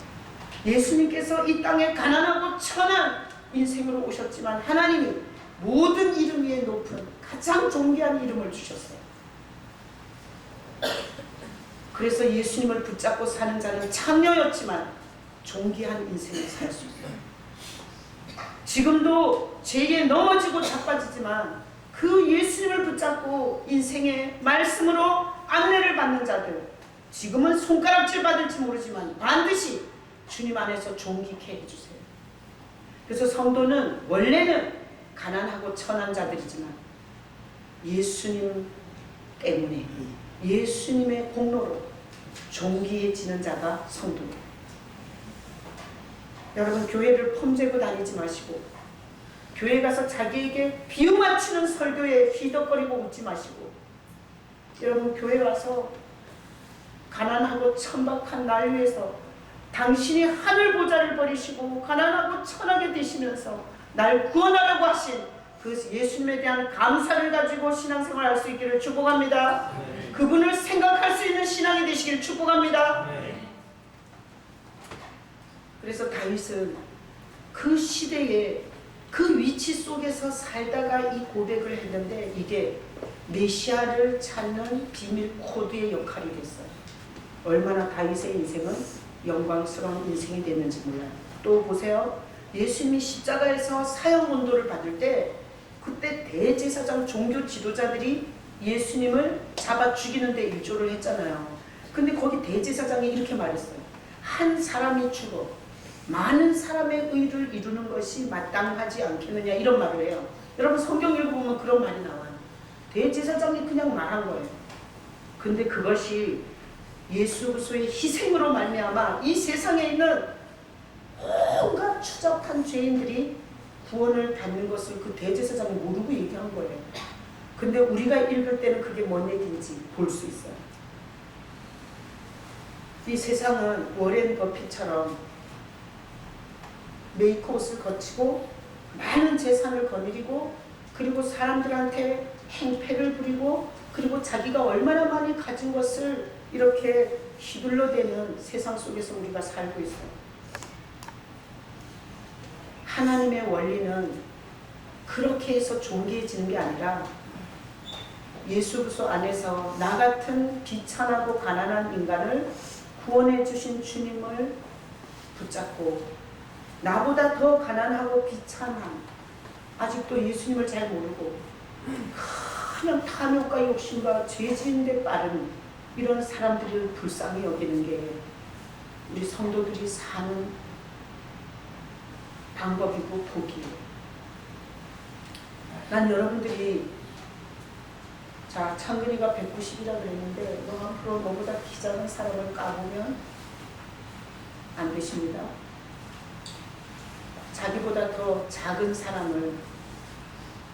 예수님께서 이 땅에 가난하고 천한 인생으로 오셨지만 하나님이 모든 이름 위에 높은 가장 존귀한 이름을 주셨어요. 그래서 예수님을 붙잡고 사는 자는 창녀였지만 존귀한 인생을 살 수 있어요. 지금도 죄에 넘어지고 자빠지지만 그 예수님을 붙잡고 인생의 말씀으로 안내를 받는 자들, 지금은 손가락질 받을지 모르지만 반드시 주님 안에서 존귀케 해주세요. 그래서 성도는 원래는 가난하고 천한 자들이지만 예수님 때문에 예수님의 공로로 존귀해지는 자가 성도예요. 여러분, 교회를 폼재고 다니지 마시고 교회 가서 자기에게 비유 맞추는 설교에 휘덕거리고 웃지 마시고, 여러분 교회 와서 가난하고 천박한 날 위해서 당신이 하늘 보좌를 버리시고 가난하고 천하게 되시면서 날 구원하라고 하신 그 예수님에 대한 감사를 가지고 신앙생활 할 수 있기를 축복합니다. 네. 그분을 생각할 수 있는 신앙이 되시기를 축복합니다. 네. 그래서 다윗은 그 시대에 그 위치 속에서 살다가 이 고백을 했는데 이게 메시아를 찾는 비밀 코드의 역할이 됐어요. 얼마나 다윗의 인생은 영광스러운 인생이 됐는지 몰라요. 또 보세요. 예수님이 십자가에서 사형 언도를 받을 때 그때 대제사장 종교 지도자들이 예수님을 잡아 죽이는 데 일조를 했잖아요. 근데 거기 대제사장이 이렇게 말했어요. 한 사람이 죽어 많은 사람의 의를 이루는 것이 마땅하지 않겠느냐, 이런 말을 해요. 여러분 성경 읽어보면 그런 말이 나와요. 대제사장이 그냥 말한 거예요. 근데 그것이 예수 그리스도의 희생으로 말미암아 이 세상에 있는 온갖 추잡한 죄인들이 구원을 받는 것을 그 대제사장이 모르고 얘기한 거예요. 근데 우리가 읽을 때는 그게 뭔 얘기인지 볼 수 있어요. 이 세상은 워렌 버핏처럼 메이크업을 거치고 많은 재산을 거느리고 그리고 사람들한테 행패를 부리고 그리고 자기가 얼마나 많이 가진 것을 이렇게 휘둘러대는 세상 속에서 우리가 살고 있어요. 하나님의 원리는 그렇게 해서 존귀해지는 게 아니라 예수 그리스도 안에서 나 같은 비천하고 가난한 인간을 구원해 주신 주님을 붙잡고 나보다 더 가난하고 비참한, 아직도 예수님을 잘 모르고 그냥 탐욕과 욕심과 죄 지은 데 빠른 이런 사람들을 불쌍히 여기는 게 우리 성도들이 사는 방법이고 복이에요. 난 여러분들이 자, 창근이가 190이라고 그랬는데 너 앞으로 너보다 키 작은 사람을 까보면 안 되십니다. 자기보다 더 작은 사람을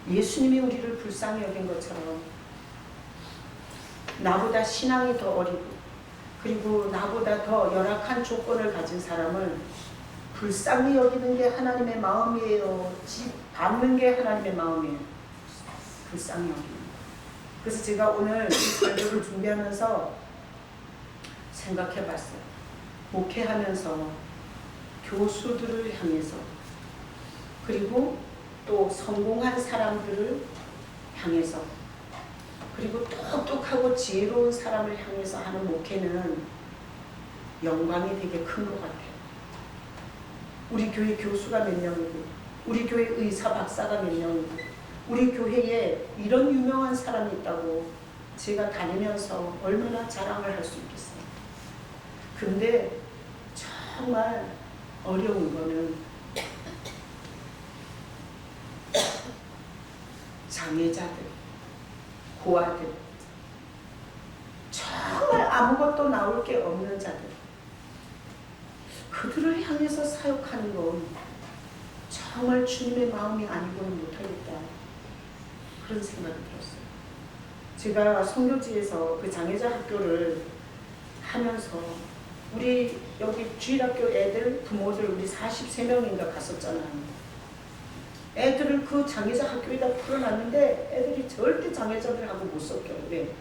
예수님이 우리를 불쌍히 여긴 것처럼 나보다 신앙이 더 어리고 그리고 나보다 더 열악한 조건을 가진 사람을 불쌍히 여기는 게 하나님의 마음이에요. 집 밟는 게 하나님의 마음이에요. 불쌍히 여깁니다. 그래서 제가 오늘 이 설교를 준비하면서 생각해 봤어요. 목회하면서 교수들을 향해서 그리고 또 성공한 사람들을 향해서 그리고 똑똑하고 지혜로운 사람을 향해서 하는 목회는 영광이 되게 큰 것 같아요. 우리 교회 교수가 몇 명이고 우리 교회 의사 박사가 몇 명이고 우리 교회에 이런 유명한 사람이 있다고 제가 다니면서 얼마나 자랑을 할 수 있겠어요. 근데 정말 어려운 거는 장애자들, 고아들, 정말 아무것도 나올 게 없는 자들, 그들을 향해서 사역하는 건 정말 주님의 마음이 아니고는 못하겠다, 그런 생각이 들었어요. 제가 선교지에서 그 장애자 학교를 하면서 우리 여기 주일학교 애들 부모들 우리 43명인가 갔었잖아요. 애들을 그 장애자 학교에다 풀어놨는데 애들이 절대 장애자들하고 못 섞여요. 왜?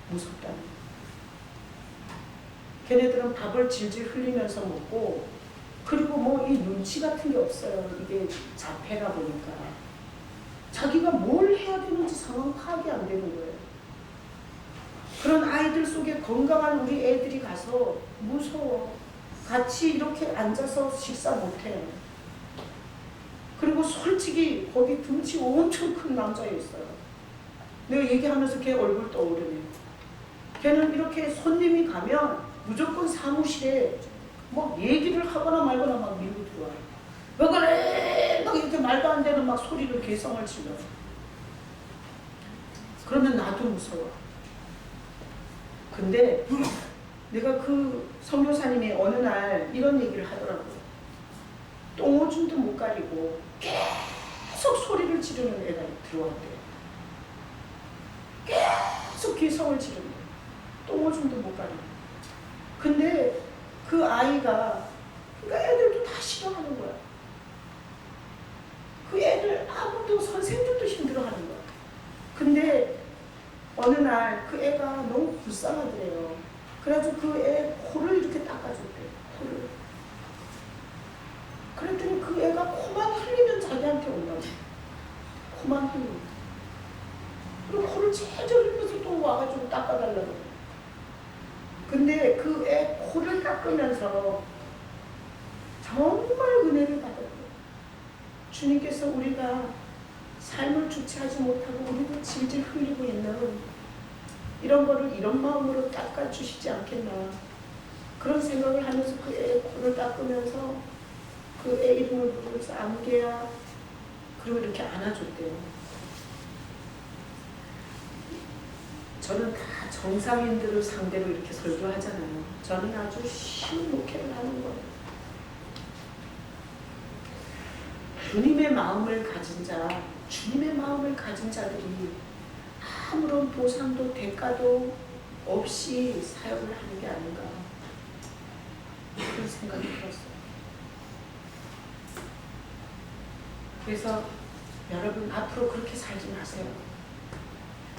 무섭다는. 걔네들은 밥을 질질 흘리면서 먹고 그리고 뭐 이 눈치 같은 게 없어요. 이게 자폐라 보니까 자기가 뭘 해야 되는지 상황 파악이 안 되는 거예요. 그런 아이들 속에 건강한 우리 애들이 가서 무서워. 같이 이렇게 앉아서 식사 못해요. 그리고 솔직히 거기 등치 엄청 큰 남자였어요. 내가 얘기하면서 걔 얼굴 떠오르네. 걔는 이렇게 손님이 가면 무조건 사무실에 뭐 얘기를 하거나 말거나 막 밀고 들어와요. 왜 그래? 막 이렇게 말도 안 되는 막 소리를 개성을 치며. 그러면 나도 무서워. 근데 내가 그 선교사님이 어느 날 이런 얘기를 하더라고요. 똥오줌도 못 가리고 계속 소리를 지르는 애가 들어왔대요. 계속 개성을 지르는 거예요. 똥오줌도 못 가리고. 근데 그 아이가, 그러니까 애들도 다 싫어하는 거야. 그 애들 아무도, 선생님들도 힘들어하는 거야. 근데 어느 날 그 애가 너무 불쌍하더래요. 그래가지고 그 애 코를 이렇게 닦아줬대요. 코를. 그랬더니 그 애가 코만 흘리면 자기한테 온다고. 코만 흘리면. 그리고 코를 제절 흘려서 또 와가지고 닦아달라고. 근데 그 애 코를 닦으면서 정말 은혜를 받았대요. 주님께서 우리가 삶을 주체하지 못하고 우리도 질질 흘리고 있는 이런 거를 이런 마음으로 닦아주시지 않겠나, 그런 생각을 하면서 그 애 코를 닦으면서 그 애 이름을 부르면서 안개야, 그리고 이렇게 안아줬대요. 저는 다 정상인들을 상대로 이렇게 설교하잖아요. 저는 아주 쉬운 목회를 하는 거예요. 주님의 마음을 가진 자, 주님의 마음을 가진 자들이 아무런 보상도 대가도 없이 사역을 하는 게 아닌가, 그런 생각이 들었어요. 그래서 여러분 앞으로 그렇게 살지 마세요.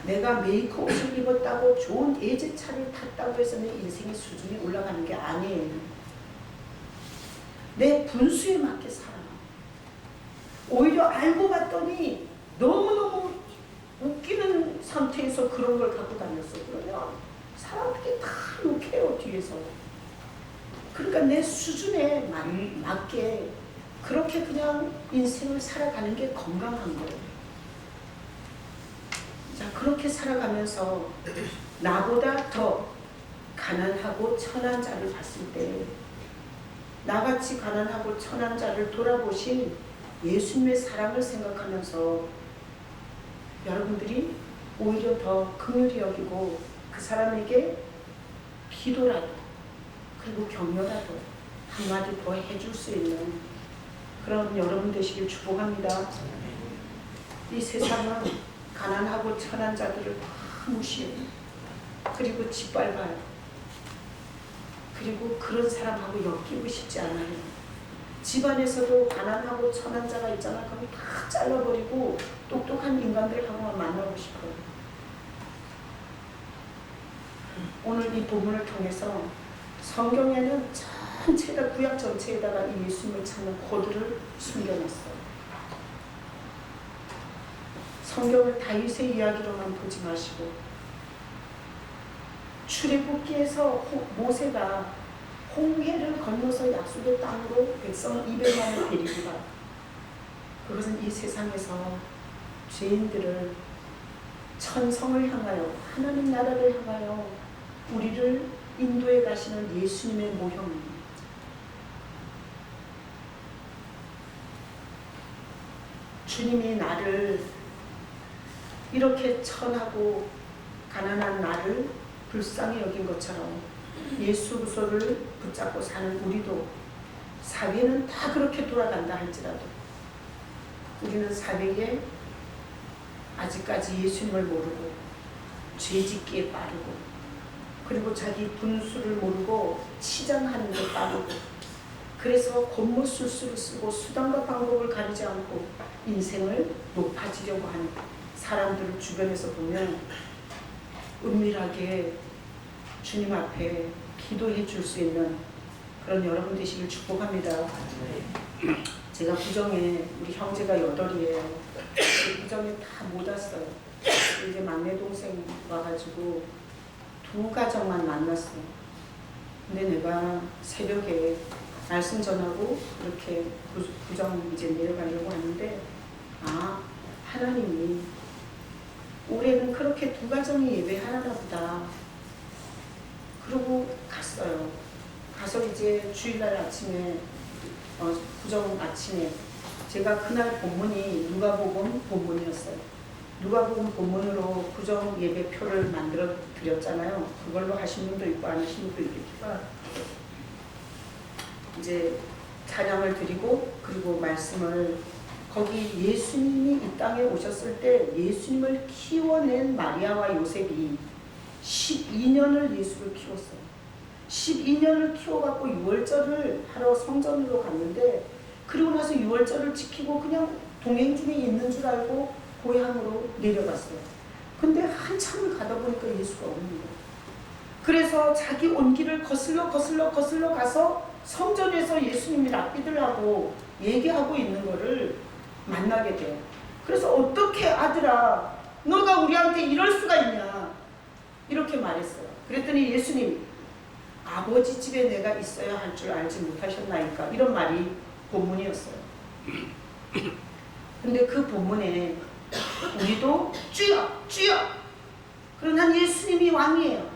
내가 메이크업을 입었다고 좋은 예제차를 탔다고 해서 내 인생의 수준이 올라가는 게 아니에요. 내 분수에 맞게 살아. 오히려 알고 봤더니 너무너무 웃기는 상태에서 그런 걸 갖고 다녔어. 그러면 사람들이 다 욕해요, 뒤에서. 그러니까 내 수준에 맞게 그렇게 그냥 인생을 살아가는 게 건강한 거예요. 자, 그렇게 살아가면서 나보다 더 가난하고 천한 자를 봤을 때, 나같이 가난하고 천한 자를 돌아보신 예수님의 사랑을 생각하면서 여러분들이 오히려 더 긍휼히 여기고 그 사람에게 기도라도 그리고 격려라도 한마디 더 해줄 수 있는 그런 여러분 되시길 축복합니다. 이 세상은 가난하고 천한 자들을 다 무시해요. 그리고 짓밟아요. 그리고 그런 사람하고 엮이고 싶지 않아요. 집안에서도 가난하고 천한 자가 있잖아. 그럼 다 잘라버리고 똑똑한 인간들하고만 만나고 싶어요. 오늘 이 본문을 통해서 성경에는 전체가 구약 전체에다가 이 예수님을 찾는 코드를 숨겨놨어요. 성경을 다윗의 이야기로만 보지 마시고 출애굽기에서 모세가 홍해를 건너서 약속의 땅으로 백성을 200만을 데리고 가. 그것은 이 세상에서 죄인들을 천성을 향하여 하나님 나라를 향하여 우리를 인도해 가시는 예수님의 모형입니다. 주님이 나를 이렇게 천하고 가난한 나를 불쌍히 여긴 것처럼 예수 그리스도를 붙잡고 사는 우리도 사회는 다 그렇게 돌아간다 할지라도 우리는 사회에 아직까지 예수님을 모르고 죄짓기에 빠르고 그리고 자기 분수를 모르고 치장하는 데 빠르고 그래서 겉모술수를 쓰고 수단과 방법을 가리지 않고 인생을 높아지려고 하는 사람들을 주변에서 보면 은밀하게 주님 앞에 기도해 줄 수 있는 그런 여러분 되시길 축복합니다. 제가 부정에 우리 형제가 8이에요. 부정에 다 못 왔어요. 이제 막내 동생 와가지고 2가정만 만났어요. 근데 내가 새벽에 말씀 전하고 그렇게 부정 이제 내려가려고 하는데 하나님이 올해는 그렇게 2가정이 예배하나 보다. 그러고 갔어요. 가서 이제 주일날 아침에 부정 아침에 제가 그날 본문이 누가복음 본문이었어요. 누가복음 본문으로 부정 예배표를 만들어 드렸잖아요. 그걸로 하신 분도 있고 안 하신 분도 있겠지만 이제 찬양을 드리고 그리고 말씀을 거기 예수님이 이 땅에 오셨을 때 예수님을 키워낸 마리아와 요셉이 12년을 예수를 키웠어요. 12년을 키워갖고 6월절을 하러 성전으로 갔는데 그리고 나서 6월절을 지키고 그냥 동행 중에 있는 줄 알고 고향으로 내려갔어요. 근데 한참을 가다 보니까 예수가 없는 거예요. 그래서 자기 온 길을 거슬러 가서 성전에서 예수님이 랍비들하고 얘기하고 있는 거를 만나게 돼요. 그래서 어떻게 아들아 너가 우리한테 이럴 수가 있냐 이렇게 말했어요. 그랬더니 예수님 아버지 집에 내가 있어야 할 줄 알지 못하셨나이까 이런 말이 본문이었어요. 근데 그 본문에 우리도 주여 그러나 예수님이 왕이에요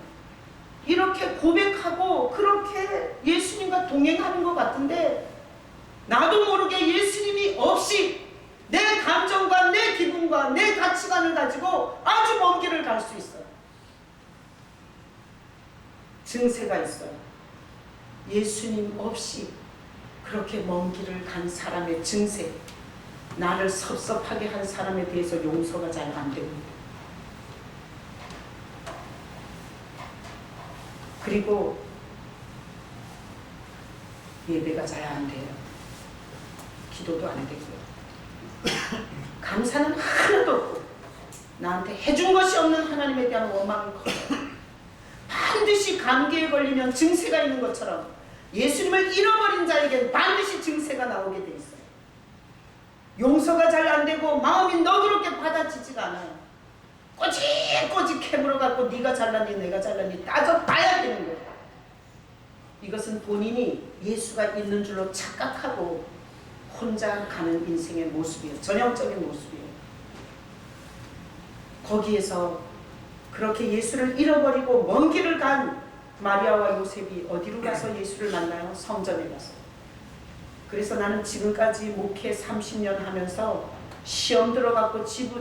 이렇게 고백하고 그렇게 예수님과 동행하는 것 같은데 나도 모르게 예수님이 없이 내 감정과 내 기분과 내 가치관을 가지고 아주 먼 길을 갈 수 있어요. 증세가 있어요. 예수님 없이 그렇게 먼 길을 간 사람의 증세, 나를 섭섭하게 한 사람에 대해서 용서가 잘 안 됩니다. 그리고 예배가 잘 안 돼요. 기도도 안 되고요. 감사는 하나도 없고 나한테 해준 것이 없는 하나님에 대한 원망이 커요. 반드시 감기에 걸리면 증세가 있는 것처럼 예수님을 잃어버린 자에게는 반드시 증세가 나오게 돼 있어요. 용서가 잘 안 되고 마음이 너그럽게 받아지지가 않아요. 꼬집꼬집 캐물어갖고 네가 잘났니 내가 잘났니 따져봐야 되는 거예요. 이것은 본인이 예수가 있는 줄로 착각하고 혼자 가는 인생의 모습이에요. 전형적인 모습이에요. 거기에서 그렇게 예수를 잃어버리고 먼 길을 간 마리아와 요셉이 어디로 가서 예수를 만나요? 성전에 가서. 그래서 나는 지금까지 목회 30년 하면서 시험 들어갖고 집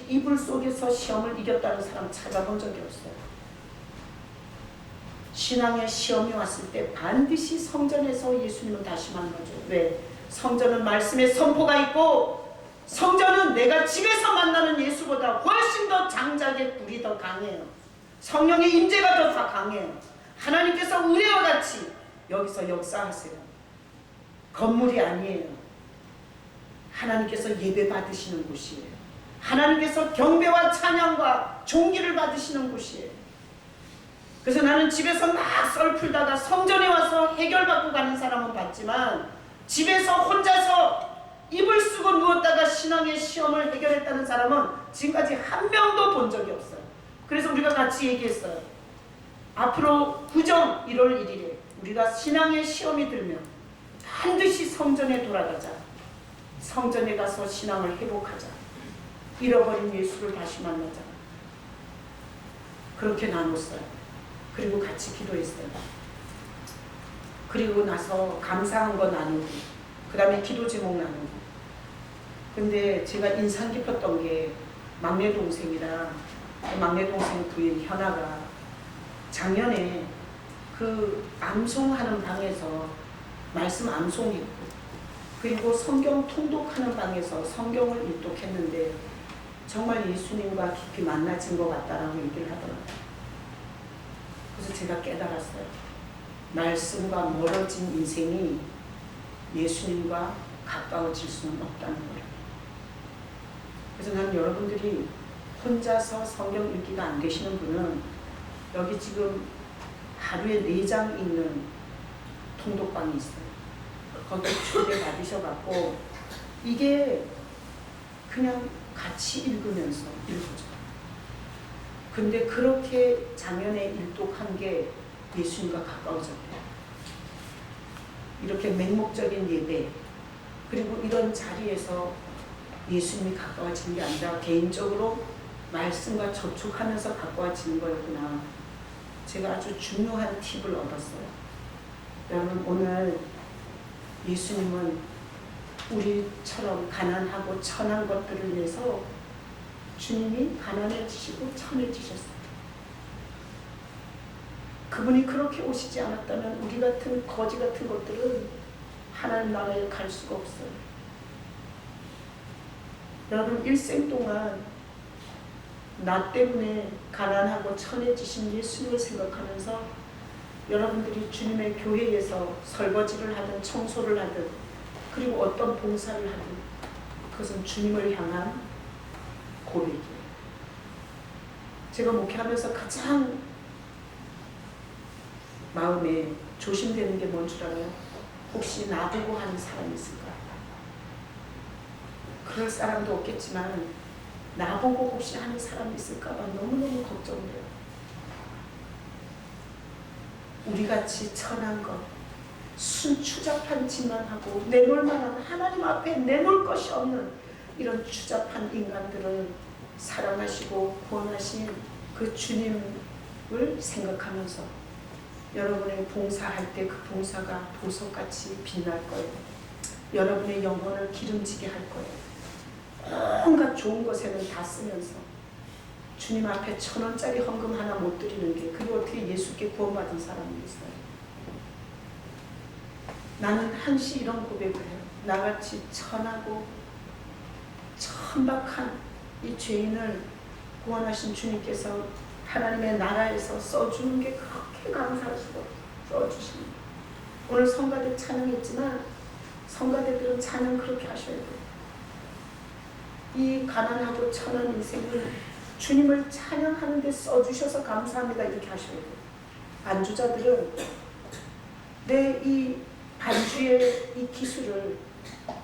이불 속에서 시험을 이겼다는 사람 찾아본 적이 없어요. 신앙의 시험이 왔을 때 반드시 성전에서 예수님을 다시 만나죠. 왜? 성전은 말씀의 선포가 있고 성전은 내가 집에서 만나는 예수보다 훨씬 더 장작의 불이 더 강해요. 성령의 임재가 더 강해요. 하나님께서 은혜와 같이 여기서 역사하세요. 건물이 아니에요. 하나님께서 예배 받으시는 곳이에요. 하나님께서 경배와 찬양과 존귀를 받으시는 곳이에요. 그래서 나는 집에서 막 썰 풀다가 성전에 와서 해결받고 가는 사람은 봤지만, 집에서 혼자서 이불 쓰고 누웠다가 신앙의 시험을 해결했다는 사람은 지금까지 한 명도 본 적이 없어요. 그래서 우리가 같이 얘기했어요. 앞으로 구정 1월 1일에 우리가 신앙의 시험이 들면 반드시 성전에 돌아가자. 성전에 가서 신앙을 회복하자. 잃어버린 예수를 다시 만나자. 그렇게 나눴어요. 그리고 같이 기도했어요. 그리고 나서 감사한 거 나누고, 그 다음에 기도 제목 나누고. 근데 제가 인상 깊었던 게 막내 동생이랑 막내 동생 부인 현아가 작년에 그 암송하는 방에서 말씀 암송했고, 그리고 성경 통독하는 방에서 성경을 일독했는데 정말 예수님과 깊이 만나진 것 같다라고 얘기를 하더라고요. 그래서 제가 깨달았어요. 말씀과 멀어진 인생이 예수님과 가까워질 수는 없다는 거예요. 그래서 나는 여러분들이 혼자서 성경 읽기가 안 되시는 분은 여기 지금 하루에 4장 읽는 통독방이 있어요. 거기 초대 받으셔갖고 이게 그냥 같이 읽으면서 읽어줘요. 근데 그렇게 작년에 일독한 게 예수님과 가까워졌대요. 이렇게 맹목적인 예배, 그리고 이런 자리에서 예수님이 가까워지는 게 아니라 개인적으로 말씀과 접촉하면서 가까워지는 거였구나. 제가 아주 중요한 팁을 얻었어요. 여러분, 오늘 예수님은 우리처럼 가난하고 천한 것들을 위해서 주님이 가난해지시고 천해지셨어요. 그분이 그렇게 오시지 않았다면 우리 같은 거지 같은 것들은 하나님 나라에 갈 수가 없어요. 여러분, 일생 동안 나 때문에 가난하고 천해지신 예수님을 생각하면서 여러분들이 주님의 교회에서 설거지를 하든 청소를 하든 그리고 어떤 봉사를 하든 그것은 주님을 향한 고백이에요. 제가 목회하면서 가장 마음에 조심되는 게 뭔 줄 알아요? 혹시 나보고 하는 사람이 있을까? 그럴 사람도 없겠지만 나보고 혹시 하는 사람이 있을까 봐 너무너무 걱정돼요. 우리같이 천한 것, 순추잡한 짓만 하고 내놓을 만한, 하나님 앞에 내놓을 것이 없는 이런 추잡한 인간들을 사랑하시고 구원하신 그 주님을 생각하면서 여러분의 봉사할 때 그 봉사가 보석같이 빛날 거예요. 여러분의 영혼을 기름지게 할 거예요. 온갖 좋은 것에는 다 쓰면서 주님 앞에 1,000원짜리 헌금 하나 못 드리는 게, 그게 어떻게 예수께 구원받은 사람이겠어요? 나는 항시 이런 고백을 해요. 나같이 천하고 천박한 이 죄인을 구원하신 주님께서 하나님의 나라에서 써주는 게 그렇게 감사할 수가 없어요. 써주십니다. 오늘 성가대 찬양했지만 성가대들은 찬양 그렇게 하셔야 돼요. 이 가난하고 천한 인생을 주님을 찬양하는 데 써주셔서 감사합니다 이렇게 하셔야 돼요. 반주자들은 내 이 반주의 이 기술을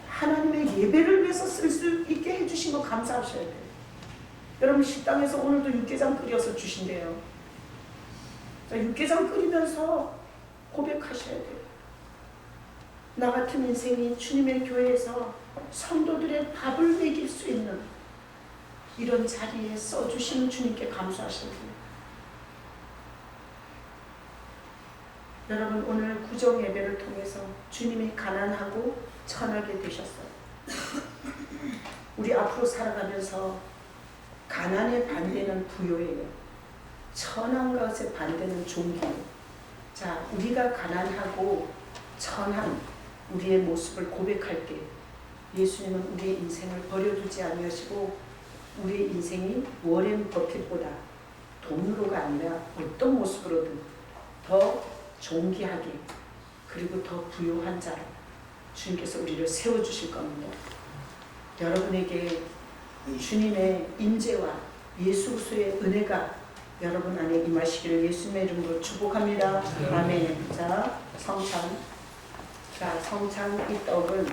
하나님의 예배를 위해서 쓸 수 있게 해주신 거 감사하셔야 돼요. 여러분, 식당에서 오늘도 육개장 끓여서 주신대요. 자, 육개장 끓이면서 고백하셔야 돼요. 나 같은 인생이 주님의 교회에서 성도들의 밥을 먹일 수 있는 이런 자리에 써주시는 주님께 감사하셔야 돼요. 여러분, 오늘 구정 예배를 통해서 주님이 가난하고 천하게 되셨어요. 우리 앞으로 살아가면서 가난의 반대는 부요예요. 천한 것의 반대는 존귀예요. 자, 우리가 가난하고 천한 우리의 모습을 고백할 때 예수님은 우리의 인생을 버려두지 아니하시고 우리의 인생이 워렌 버핏보다 돈으로가 아니라 어떤 모습으로든 더 존귀하게 그리고 더 부요한 자로 주님께서 우리를 세워주실 겁니다. 여러분에게 주님의 임재와 예수 그리스도의 은혜가 여러분 안에 임하시기를 예수님의 이름으로 축복합니다. 아멘. 자, 성찬. 자, 성찬 이 떡은